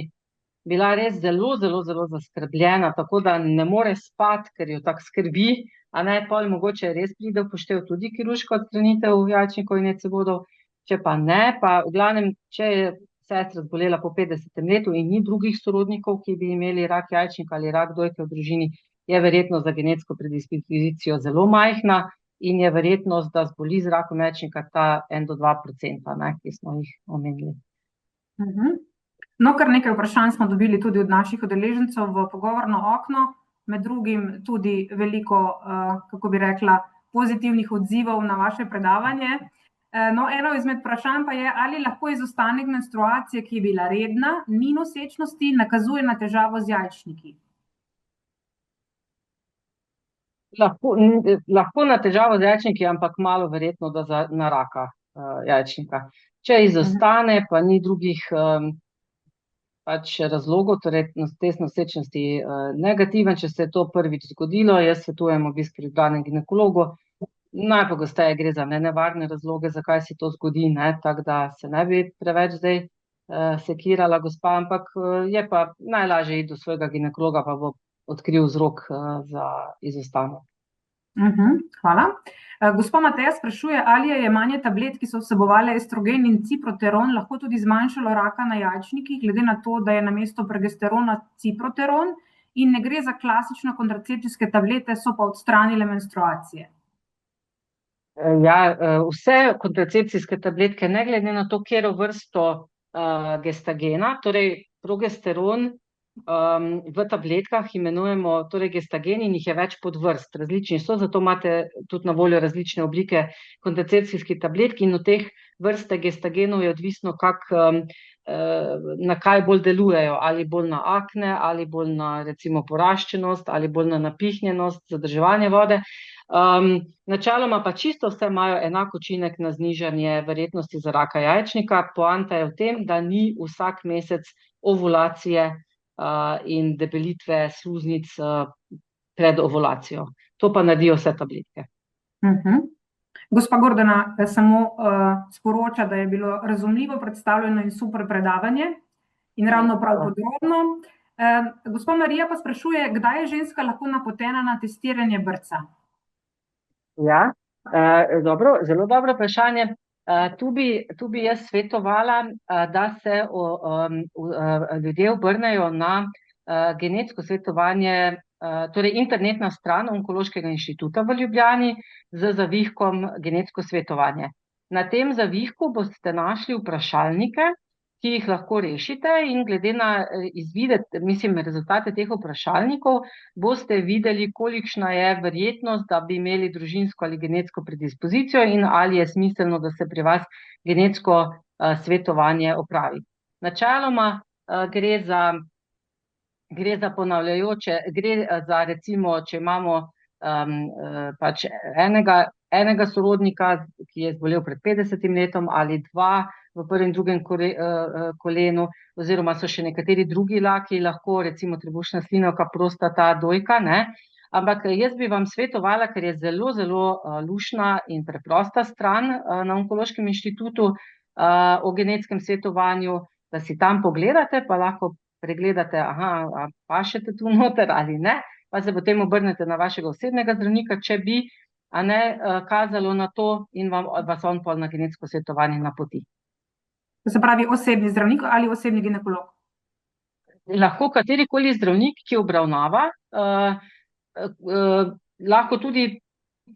bila res zelo, zelo, zelo zaskrbljena, tako da ne more spati, ker jo tako skrbi, a ne, pol mogoče res pride v poštev tudi kirurška odstranitev jajčnikov in jajcevodov. Če pa ne, pa v glavnem, če je sestra zbolela po 50. letu in ni drugih sorodnikov, ki bi imeli rak jajčnika ali rak dojke v družini, je verjetnost za genetsko predispozicijo zelo majhna in je verjetnost, da zboli z rakom jajčnika ta 1-2%, ki smo jih omenili. No, kar nekaj vprašanj smo dobili tudi od naših udeležencev v pogovorno okno, med drugim tudi veliko, kako bi rekla, pozitivnih odzivov na vaše predavanje. No, eno izmed vprašanj pa je, ali lahko izostanek menstruacije, ki je bila redna, ni nosečnosti, nakazuje na težavo z jajčniki? Lahko na težavo z jajčniki, ampak malo verjetno, da na raka jajčnika. Če izostane, pa ni drugih pač razlogov, torej test nosečnosti negativen, če se je to prvič zgodilo, jaz svetujem obisk pri izbranem ginekologu. Najpogosteje gre za nevarne razloge, zakaj se to zgodi, tako da se ne bi preveč zdaj sekirala gospa, ampak je pa najlažje iti do svojega ginekologa, pa bo odkril vzrok za izostanek. Hvala. Gospa Mateja sprašuje, ali je jemanje tablet, ki so vsebovale estrogen in ciproteron, lahko tudi zmanjšalo raka na jajčnikih, glede na to, da je namesto progesterona ciproteron in ne gre za klasično kontracepcijske tablete, so pa odstranile menstruacije. Ja, vse kontracepcijske tabletke, ne glede na to, katero vrsto gestagena, torej progesteron v tabletkah imenujemo torej gestagen in jih je več podvrst, različni so, zato imate tudi na voljo različne oblike kontracepcijskih tabletk in od teh vrste gestagenov je odvisno, na kaj bolj delujejo, ali bolj na akne, ali bolj na recimo poraščenost, ali bolj na napihnjenost, zadrževanje vode. Načeloma pa čisto vse imajo enak učinek na znižanje verjetnosti za raka jajčnika. Poanta je v tem, da ni vsak mesec ovulacije in debelitve sluznic pred ovulacijo. To pa naredijo vse tabletke. Gospa Gordana samo sporoča, da je bilo razumljivo predstavljeno in super predavanje in ravno prav podrobno. Gospa Marija pa sprašuje, kdaj je ženska lahko napotena na testiranje brca? Ja, dobro, zelo dobro vprašanje. Tu bi jaz svetovala, da se ljudje obrnejo na genetsko svetovanje, torej internetna stran Onkološkega inštituta v Ljubljani z zavihkom genetsko svetovanje. Na tem zavihku boste našli vprašalnike, ki jih lahko rešite, in glede na rezultate teh vprašalnikov boste videli, kolikšna je verjetnost, da bi imeli družinsko ali genetsko predispozicijo in ali je smiselno, da se pri vas genetsko svetovanje opravi. Načeloma gre za ponavljajoče, recimo, če imamo pač enega sorodnika, ki je zbolel pred 50 letom, ali dva v prvem in drugem kolenu, oziroma so še nekateri drugi raki, lahko recimo trebušna slinavka, prostata, dojka, ne. Ampak jaz bi vam svetovala, ker je zelo, zelo luštna in preprosta stran na Onkološkem inštitutu o genetskem svetovanju, da si tam pogledate, pa lahko pregledate, a pašete tu noter ali ne, pa se potem obrnete na vašega osebnega zdravnika, če bi kazalo na to, in vas on pol na genetsko svetovanje napoti. To se pravi osebni zdravnik ali osebni ginekolog? Lahko katerikoli zdravnik, ki obravnava, lahko tudi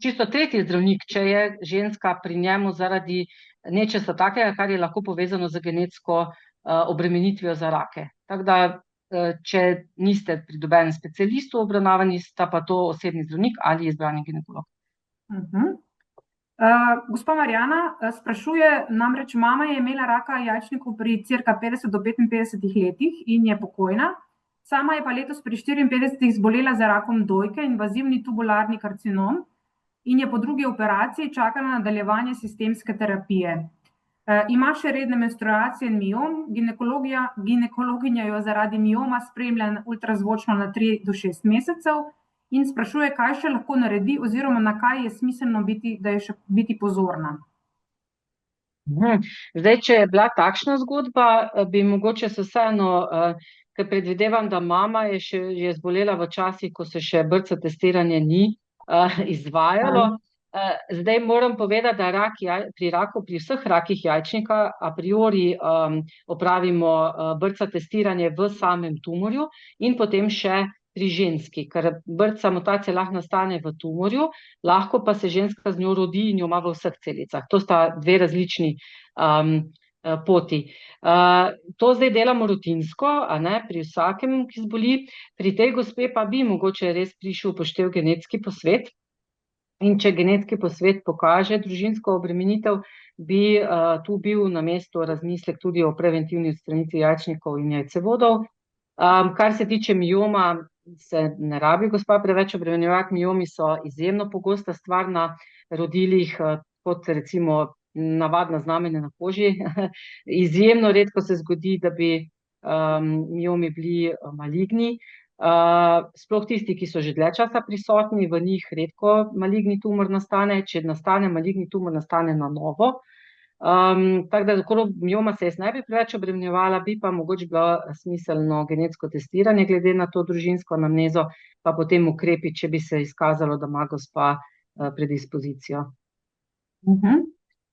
čisto tretji zdravnik, če je ženska pri njemu zaradi nečesa takega, kar je lahko povezano z genetsko obremenitvijo za rake. Tako da, če niste pri nobenem specialistu obravnavani, sta pa to osebni zdravnik ali izbrani ginekolog. Gospa Marjana sprašuje, namreč mama je imela raka jajčnikov pri cirka 50 do 55 letih in je pokojna. Sama je pa letos pri 54 zbolela za rakom dojke, invazivni tubularni karcinom, in je po drugi operaciji čakala na nadaljevanje sistemske terapije. Ima še redne menstruacije in miom, ginekologinja jo zaradi mioma spremlja ultrazvočno na 3 do 6 mesecev in sprašuje, kaj še lahko naredi oziroma na kaj je smiselno biti pozorna. Zdaj, če je bila takšna zgodba, bi mogoče se vseeno, ker predvidevam, da mama je zbolela v časih, ko se še brca testiranje ni izvajalo. Zdaj moram povedati, da pri vseh rakih jajčnika a priori opravimo brca testiranje v samem tumorju in potem še pri ženski, ker brca mutacija lahko nastane v tumorju, lahko pa se ženska z njo rodi in jo ima v vseh celicah. To sta dve različni poti. To zdaj delamo rutinsko, a ne, pri vsakem, ki zboli, pri tej gospe pa bi mogoče res prišel upoštev genetski posvet. In če genetski posvet pokaže družinsko obremenitev, bi tu bil na mestu razmislek tudi o preventivni odstranitvi jajčnikov in jajcevodov. Kar se tiče mioma, se ne rabi gospa preveč obremenjevati, miomi so izjemno pogosta stvar na rodilih, kot recimo navadna znamenja na koži. Izjemno redko se zgodi, da bi miomi bili maligni. Sploh tisti, ki so že dlje časa prisotni, v njih redko maligni tumor nastane, če nastane maligni tumor, nastane na novo. Tako da okrog mioma se jaz ne bi preveč obremenjevala, bi pa mogoče bilo smiselno genetsko testiranje glede na to družinsko anamnezo, pa potem ukrepi, če bi se izkazalo, da ima gospa predispozicijo.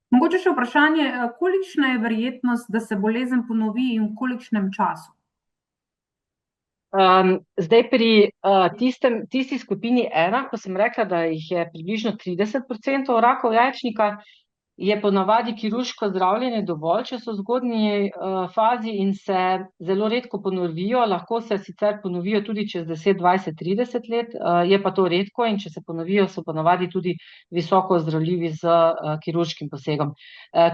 Mogoče še vprašanje, kolikšna je verjetnost, da se bolezen ponovi in v kolikšnem času? Zdaj pri tisti skupini 1, ko sem rekla, da jih je približno 30% rakov jajčnika, je ponavadi kirurško zdravljenje dovolj, če so v zgodnji fazi in se zelo redko ponovijo, lahko se sicer ponovijo tudi čez 10, 20, 30 let, je pa to redko, in če se ponovijo, so ponavadi tudi visoko ozdravljivi z kirurškim posegom.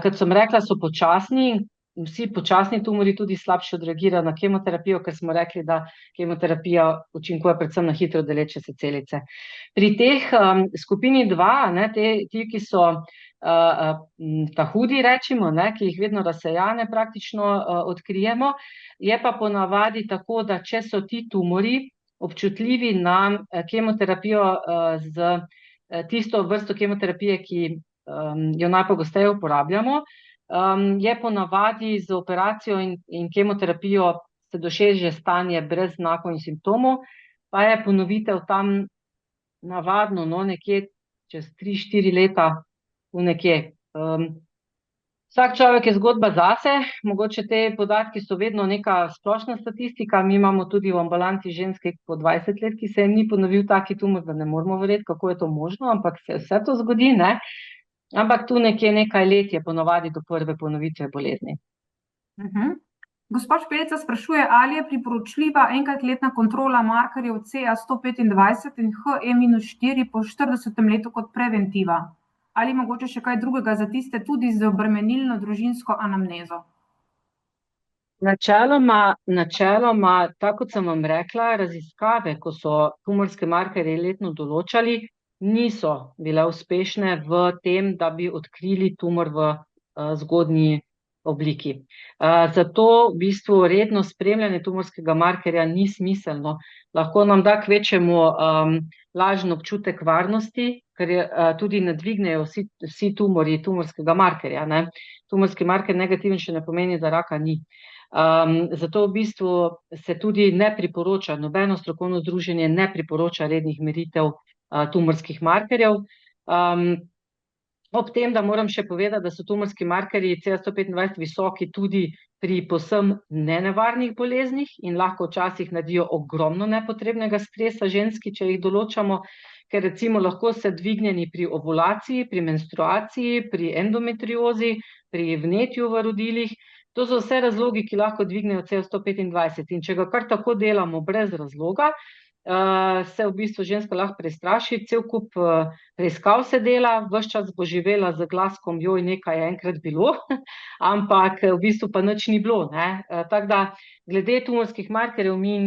Kot sem rekla, so počasni, vsi počasni tumori tudi slabše odreagirajo na kemoterapijo, ker smo rekli, da kemoterapija učinkuje predvsem na hitro deleče se celice. Pri teh skupini 2, ne, ti, ki so ta hudi, rečemo, ne, ki jih vedno razsejane praktično odkrijemo, je pa ponavadi tako, da če so ti tumori občutljivi na kemoterapijo z tisto vrsto kemoterapije, ki jo najpogosteje uporabljamo, je ponavadi z operacijo in kemoterapijo se doseže stanje brez znakov in simptomov, pa je ponovitev tam navadno, no, nekje čez 3-4 leta, v nekje. Vsak človek je zgodba zase, mogoče te podatki so vedno neka splošna statistika, mi imamo tudi v ambulanti ženske po 20 let, ki se jim ni ponovil taki tumor, da ne moramo verjeti, kako je to možno, ampak se vse to zgodi, ne? Ampak tu nekje nekaj let je ponavadi do prve ponovitve bolezni. Gospa Špelica sprašuje, ali je priporočljiva enkrat letna kontrola markerjev CA125 in HE-4 po 40. letu kot preventiva? Ali mogoče še kaj drugega za tiste tudi z obremenilno družinsko anamnezo? Načeloma, tako kot sem vam rekla, raziskave, ko so tumorske markerje letno določali, niso bile uspešne v tem, da bi odkrili tumor v zgodnji obliki. Zato v bistvu redno spremljanje tumorskega markerja ni smiselno. Lahko nam da kvečjemu lažen občutek varnosti, ker tudi ne dvignejo vsi tumorji tumorskega markerja, ne. Tumorski marker negativen še ne pomeni, da raka ni. Zato v bistvu se tudi ne priporoča, nobeno strokovno združenje ne priporoča rednih meritev tumorskih markerjev. Ob tem, da moram še povedati, da so tumorski markerji CA125 visoki tudi pri povsem nenevarnih boleznih in lahko včasih naredijo ogromno nepotrebnega stresa ženski, če jih določamo, ker recimo lahko se dvignjeni pri ovulaciji, pri menstruaciji, pri endometriozi, pri vnetju v rodilih. To so vse razlogi, ki lahko dvignejo CA125 in če ga kar tako delamo brez razloga, se v bistvu ženska lahko prestraši, cel kup preiskav se dela, ves čas bo živela z glaskom, joj, nekaj je enkrat bilo, ampak v bistvu pa nič ni bilo, ne. Tako da glede tumorskih markerjev mi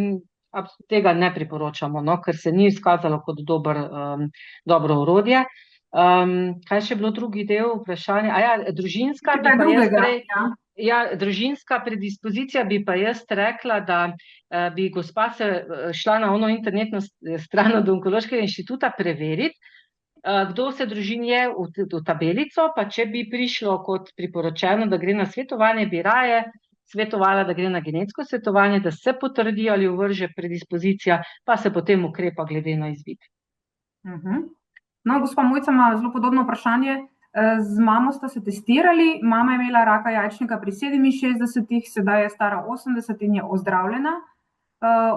tega ne priporočamo, no, ker se ni izkazalo kot dobro orodje. Kaj še bilo drugi del vprašanja? Družinska bi pa jaz prej... družinska predispozicija bi pa jaz rekla, da bi gospa se šla na ono internetno stran od Onkološkega inštituta preveriti, kdo vse družin je v tabelico, pa če bi prišlo kot priporočeno, da gre na svetovanje, bi raje svetovala, da gre na genetsko svetovanje, da se potrdi ali uvrže predispozicija, pa se potem ukrepa glede na izvid. No, gospa Mojca ima zelo podobno vprašanje. Z mamo sta se testirali, mama je imela raka jajčnika pri 67, sedaj je stara 80 in je ozdravljena.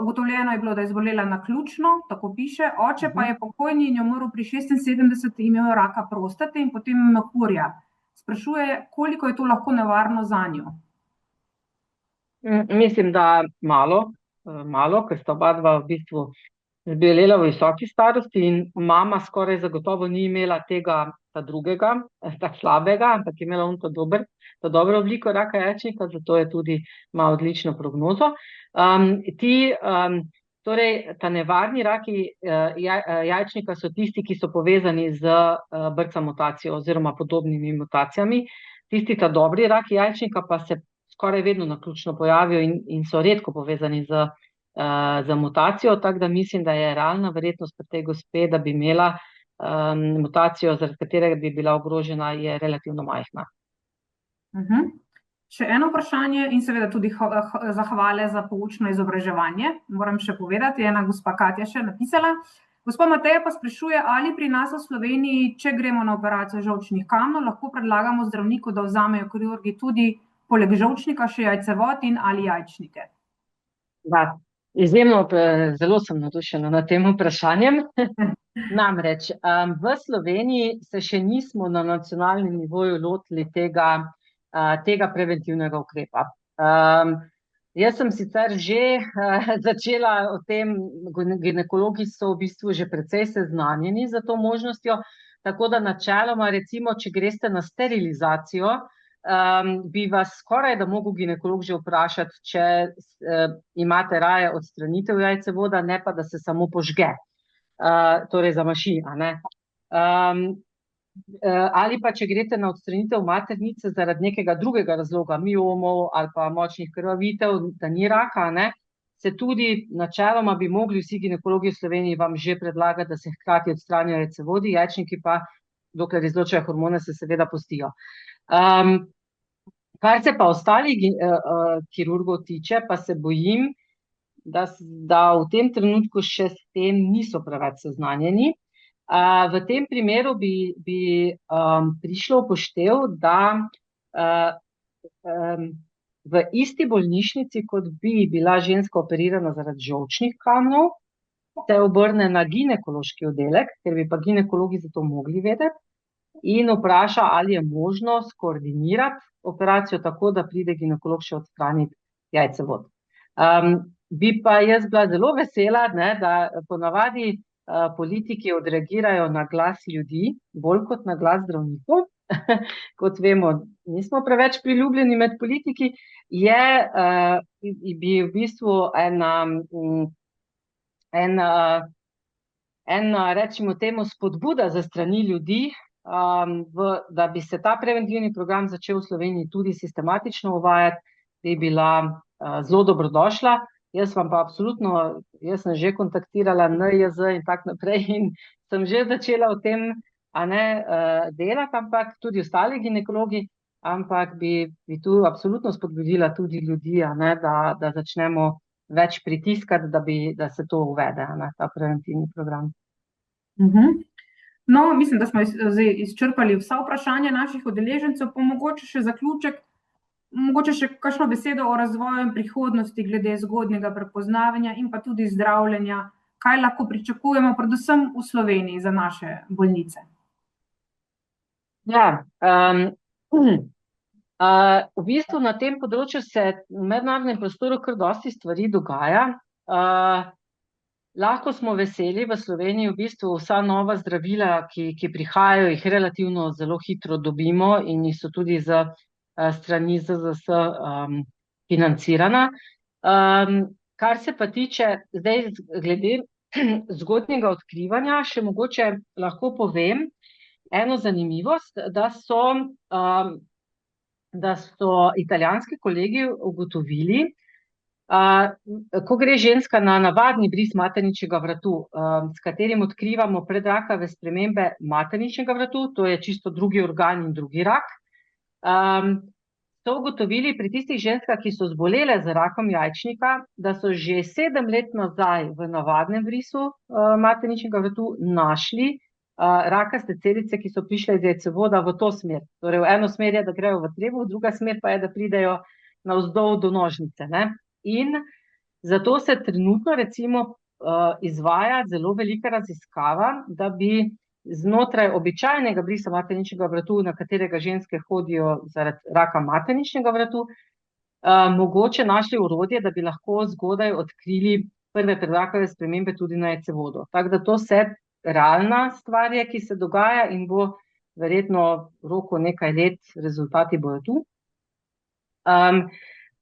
Ugotovljeno je bilo, da je zbolela naključno, tako piše, oče pa je pokojni in je umrl pri 76, imel raka prostate in potem mehurja. Sprašuje, koliko je to lahko nevarno zanjo? Mislim, da malo, ker sta oba dva v bistvu zbolela v visoki starosti in mama skoraj zagotovo ni imela tega drugega, tako slabega, ampak je imela to dobro obliko raka jajčnika, zato je tudi ima odlično prognozo. Torej, ta nevarni raki jajčnika so tisti, ki so povezani z BRCA mutacijo oziroma podobnimi mutacijami. Tisti ta dobri raki jajčnika pa se skoraj vedno naključno pojavijo in so redko povezani z mutacijo, tako da mislim, da je realna verjetnost pri tej gospe, da bi imela mutacijo, zaradi katere bi bila ogrožena, je relativno majhna. Še eno vprašanje in seveda tudi zahvale za poučno izobraževanje. Moram še povedati, ena gospa Katja še napisala. Gospa Mateja pa sprašuje, ali pri nas v Sloveniji, če gremo na operacijo žolčnih kamnov, lahko predlagamo zdravniku, da vzamejo kirurgi tudi poleg žolčnika še jajcevod in ali jajčnike. Da, izjemno, zelo sem navdušena nad tem vprašanjem. Namreč, v Sloveniji se še nismo na nacionalnem nivoju lotili tega preventivnega ukrepa. Jaz sem sicer že začela o tem, ginekologi so v bistvu že precej seznanjeni za to možnostjo, tako da načeloma, recimo, če greste na sterilizacijo, bi vas skoraj da mogel ginekolog že vprašati, če imate raje odstranitev jajcevoda, ne pa da se samo požge, torej zamaši, a ne. Ali pa če greste na odstranitev maternice zaradi nekega drugega razloga, miomov ali pa močnih krvavitev, da ni raka, ne, se tudi načeloma bi mogli vsi ginekologi v Sloveniji vam že predlagati, da se hkrati odstranijo jajcevodi, jajčniki pa dokler izločajo hormone, se seveda pustijo. Kar se pa ostalih kirurgov tiče, pa se bojim, da v tem trenutku še s tem niso preveč seznanjeni. V tem primeru bi prišlo v poštev, da v isti bolnišnici, kot bi bila ženska operirana zaradi žolčnih kamnov, se obrne na ginekološki oddelek, ker bi pa ginekologi za to mogli vedeti, in vpraša, ali je možno skoordinirati operacijo tako, da pride ginekolog še odstraniti jajcevod. Bi pa jaz bila zelo vesela, ne, da ponavadi politiki odreagirajo na glas ljudi, bolj kot na glas zdravnikov. Kot vemo, nismo preveč priljubljeni med politiki, bi v bistvu rečimo temu, spodbuda za strani ljudi, da bi se ta preventivni program začel v Sloveniji tudi sistematično uvajati, bi bila zelo dobrodošla. Jaz vam pa absolutno, jaz sem že kontaktirala NIJZ in tako naprej in sem že začela o tem delati, ampak tudi ostali ginekologi, ampak bi tu absolutno spodbudila tudi ljudi, da začnemo več pritiskati, da se to uvede, ta preventivni program. No, mislim, da smo zdaj izčrpali vsa vprašanja naših udeležencev, pa mogoče še zaključek, mogoče še kakšno besedo o razvoju in prihodnosti glede zgodnjega prepoznavanja in pa tudi zdravljenja, kaj lahko pričakujemo, predvsem v Sloveniji za naše bolnice. Ja, v bistvu na tem področju se v mednarodnem prostoru kar dosti stvari dogaja. Lahko smo veseli v Sloveniji, v bistvu vsa nova zdravila, ki prihajajo, jih relativno zelo hitro dobimo in jih so tudi z strani ZZS financirana. Kar se pa tiče zdaj glede zgodnjega odkrivanja, še mogoče lahko povem eno zanimivost, da so italijanski kolegi ugotovili, ko gre ženska na navadni bris materničnega vratu, s katerim odkrivamo predrakave spremembe materničnega vratu, to je čisto drugi organ in drugi rak, so ugotovili pri tistih ženskah, ki so zbolele za rakom jajčnika, da so že 7 let nazaj v navadnem vrisu materničnega vratu našli rakaste celice, ki so prišle iz jajcevoda v to smer. Torej, v eno smer je, da grejo v trebuh, druga smer pa je, da pridejo navzdol do nožnice, ne. In zato se trenutno recimo izvaja zelo velika raziskava, da bi znotraj običajnega brisa materničnega vratu, na katerega ženske hodijo zaradi raka materničnega vratu, mogoče našli orodje, da bi lahko zgodaj odkrili prve predrakave spremembe tudi na jajcevodu. Tako da to se realna stvar je, ki se dogaja in bo verjetno v roku nekaj let, rezultati bojo tu.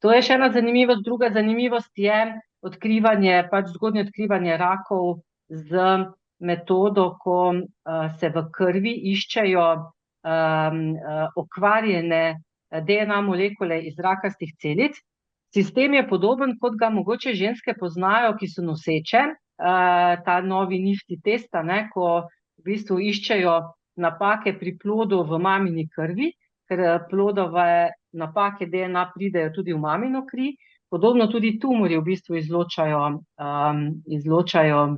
To je še ena zanimivost. Druga zanimivost je odkrivanje, zgodnje odkrivanje rakov z metodo, ko se v krvi iščejo okvarjene DNA molekule iz rakastih celic. Sistem je podoben, kot ga mogoče ženske poznajo, ki so noseče, ta novi NIFTY test, ko v bistvu iščejo napake pri plodu v mamini krvi, ker plodove napake DNA pridejo tudi v mamino kri. Podobno tudi tumorji v bistvu izločajo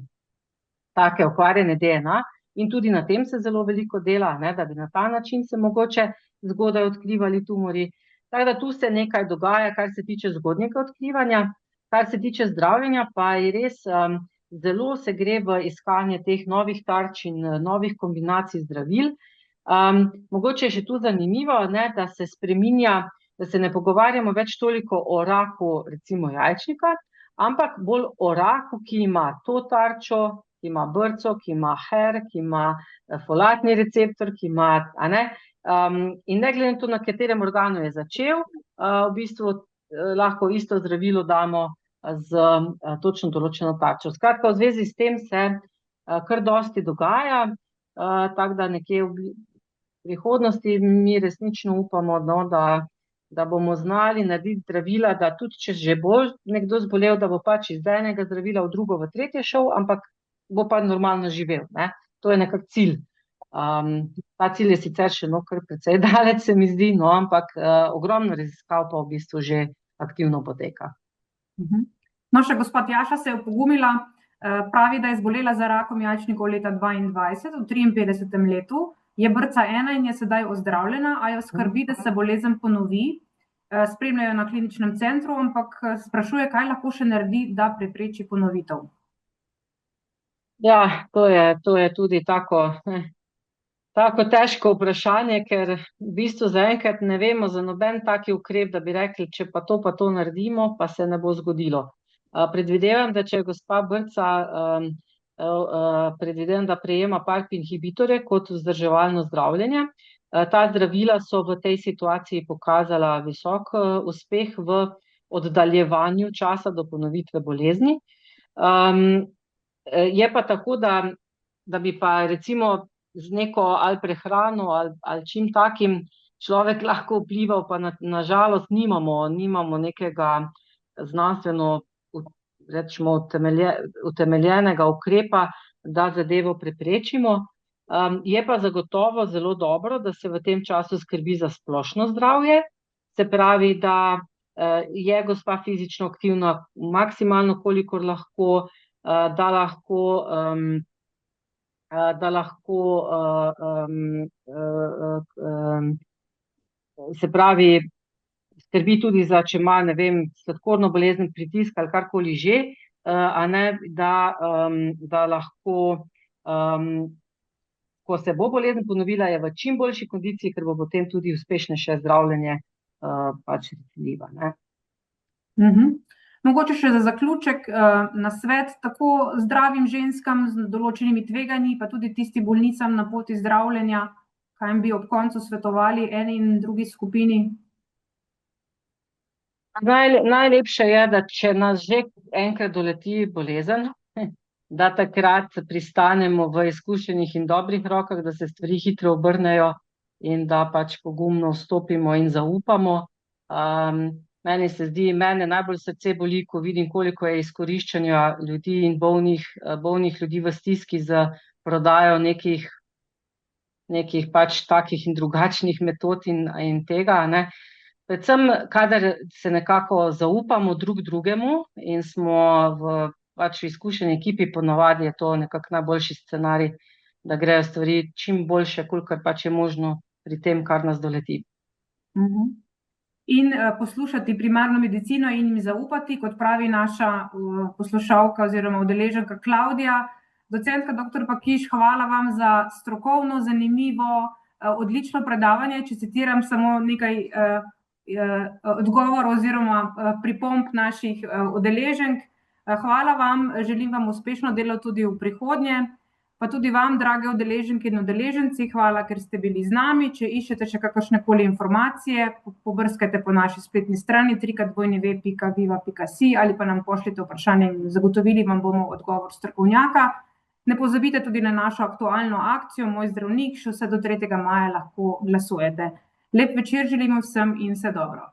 take okvarjene DNA in tudi na tem se zelo veliko dela, da bi na ta način se mogoče zgodaj odkrivali tumorji. Tako da tu se nekaj dogaja, kar se tiče zgodnjega odkrivanja. Kar se tiče zdravljenja, pa je res zelo se gre v iskanje teh novih tarč in novih kombinacij zdravil. Mogoče je še tu zanimivo, da se spreminja, da se ne pogovarjamo več toliko o raku recimo jajčnika, ampak bolj o raku, ki ima to tarčo, ki ima brco, ki ima HER, ki ima folatni receptor, ki ima, in ne glede na to, na katerem organu je začel, v bistvu lahko isto zdravilo damo z točno določeno tarčo. Skratka, v zvezi s tem se kar dosti dogaja, tako da nekje v prihodnosti mi resnično upamo, da bomo znali narediti zdravila, da tudi če že bo nekdo zbolel, da bo pač iz enega zdravila v drugo, v tretje šel, ampak bo pa normalno živel, ne. To je nekako cilj. Ta cilj je sicer še kar precej daleč, se mi zdi, no, ampak ogromno raziskav pa v bistvu že aktivno poteka. No, še gospa Tjaša se je opogumila, pravi, da je zbolela za rakom jajčnikov leta 2022, v 53. letu, je brca 1 in je sedaj ozdravljena, a jo skrbi, da se bolezen ponovi. Spremljajo na kliničnem centru, ampak sprašuje, kaj lahko še naredi, da prepreči ponovitev. Ja, to je tudi tako težko vprašanje, ker v bistvu zaenkrat ne vemo za noben taki ukrep, da bi rekli, če pa to naredimo, pa se ne bo zgodilo. Predvidevam, da če je gospa Brca, predvidevam, da prejema PARP inhibitorje kot vzdrževalno zdravljenje. Ta zdravila so v tej situaciji pokazala visok uspeh v oddaljevanju časa do ponovitve bolezni. Je pa tako, da bi pa recimo z neko ali prehrano ali čim takim človek lahko vplival, pa na žalost nimamo nekega znanstveno, rečemo, utemeljenega ukrepa, da zadevo preprečimo. Je pa zagotovo zelo dobro, da se v tem času skrbi za splošno zdravje, se pravi, da je gospa fizično aktivna maksimalno, kolikor lahko, da lahko se pravi, skrbi tudi za, če ima, ne vem, sladkorno bolezen, pritisk ali karkoli že, a ne, da lahko, ko se bo bolezen ponovila, je v čim boljši kondiciji, ker bo potem tudi uspešnejše zdravljenje pač recljiva, ne. Mogoče še za zaključek nasvet tako zdravim ženskam z določenimi tveganji, pa tudi tistim bolnicam na poti zdravljenja, kaj jim bi ob koncu svetovali eni in drugi skupini? Najlepše je, da če nas že enkrat doleti bolezen, da takrat pristanemo v izkušenih in dobrih rokah, da se stvari hitro obrnejo in da pač pogumno vstopimo in zaupamo. Mene najbolj srce boli, ko vidim, koliko je izkoriščanja ljudi in bolnih ljudi v stiski z prodajo nekih pač takih in drugačnih metod in tega, ne. Predvsem, kadar se nekako zaupamo drug drugemu in smo v pač izkušeni ekipi, ponavadi je to nekako najboljši scenarij, da grejo stvari čim boljše, kolikor pač je možno pri tem, kar nas doleti. In poslušati primarno medicino in jim zaupati, kot pravi naša poslušalka oziroma udeleženka Klavdija. Docentka doktor Pakiš, hvala vam za strokovno, zanimivo, odlično predavanje, če citiram samo nekaj odgovorov oziroma pripomb naših udeleženk. Hvala vam, želim vam uspešno delo tudi v prihodnje, pa tudi vam, drage udeleženke in udeleženci, hvala, ker ste bili z nami. Če iščete še kakršnekoli informacije, pobrskajte po naši spletni strani www.viva.si ali pa nam pošljite vprašanje in zagotovili vam bomo odgovor strokovnjaka. Ne pozabite tudi na našo aktualno akcijo Moj zdravnik, še vse do 3. maja lahko glasujete. Lep večer želimo vsem in vse dobro.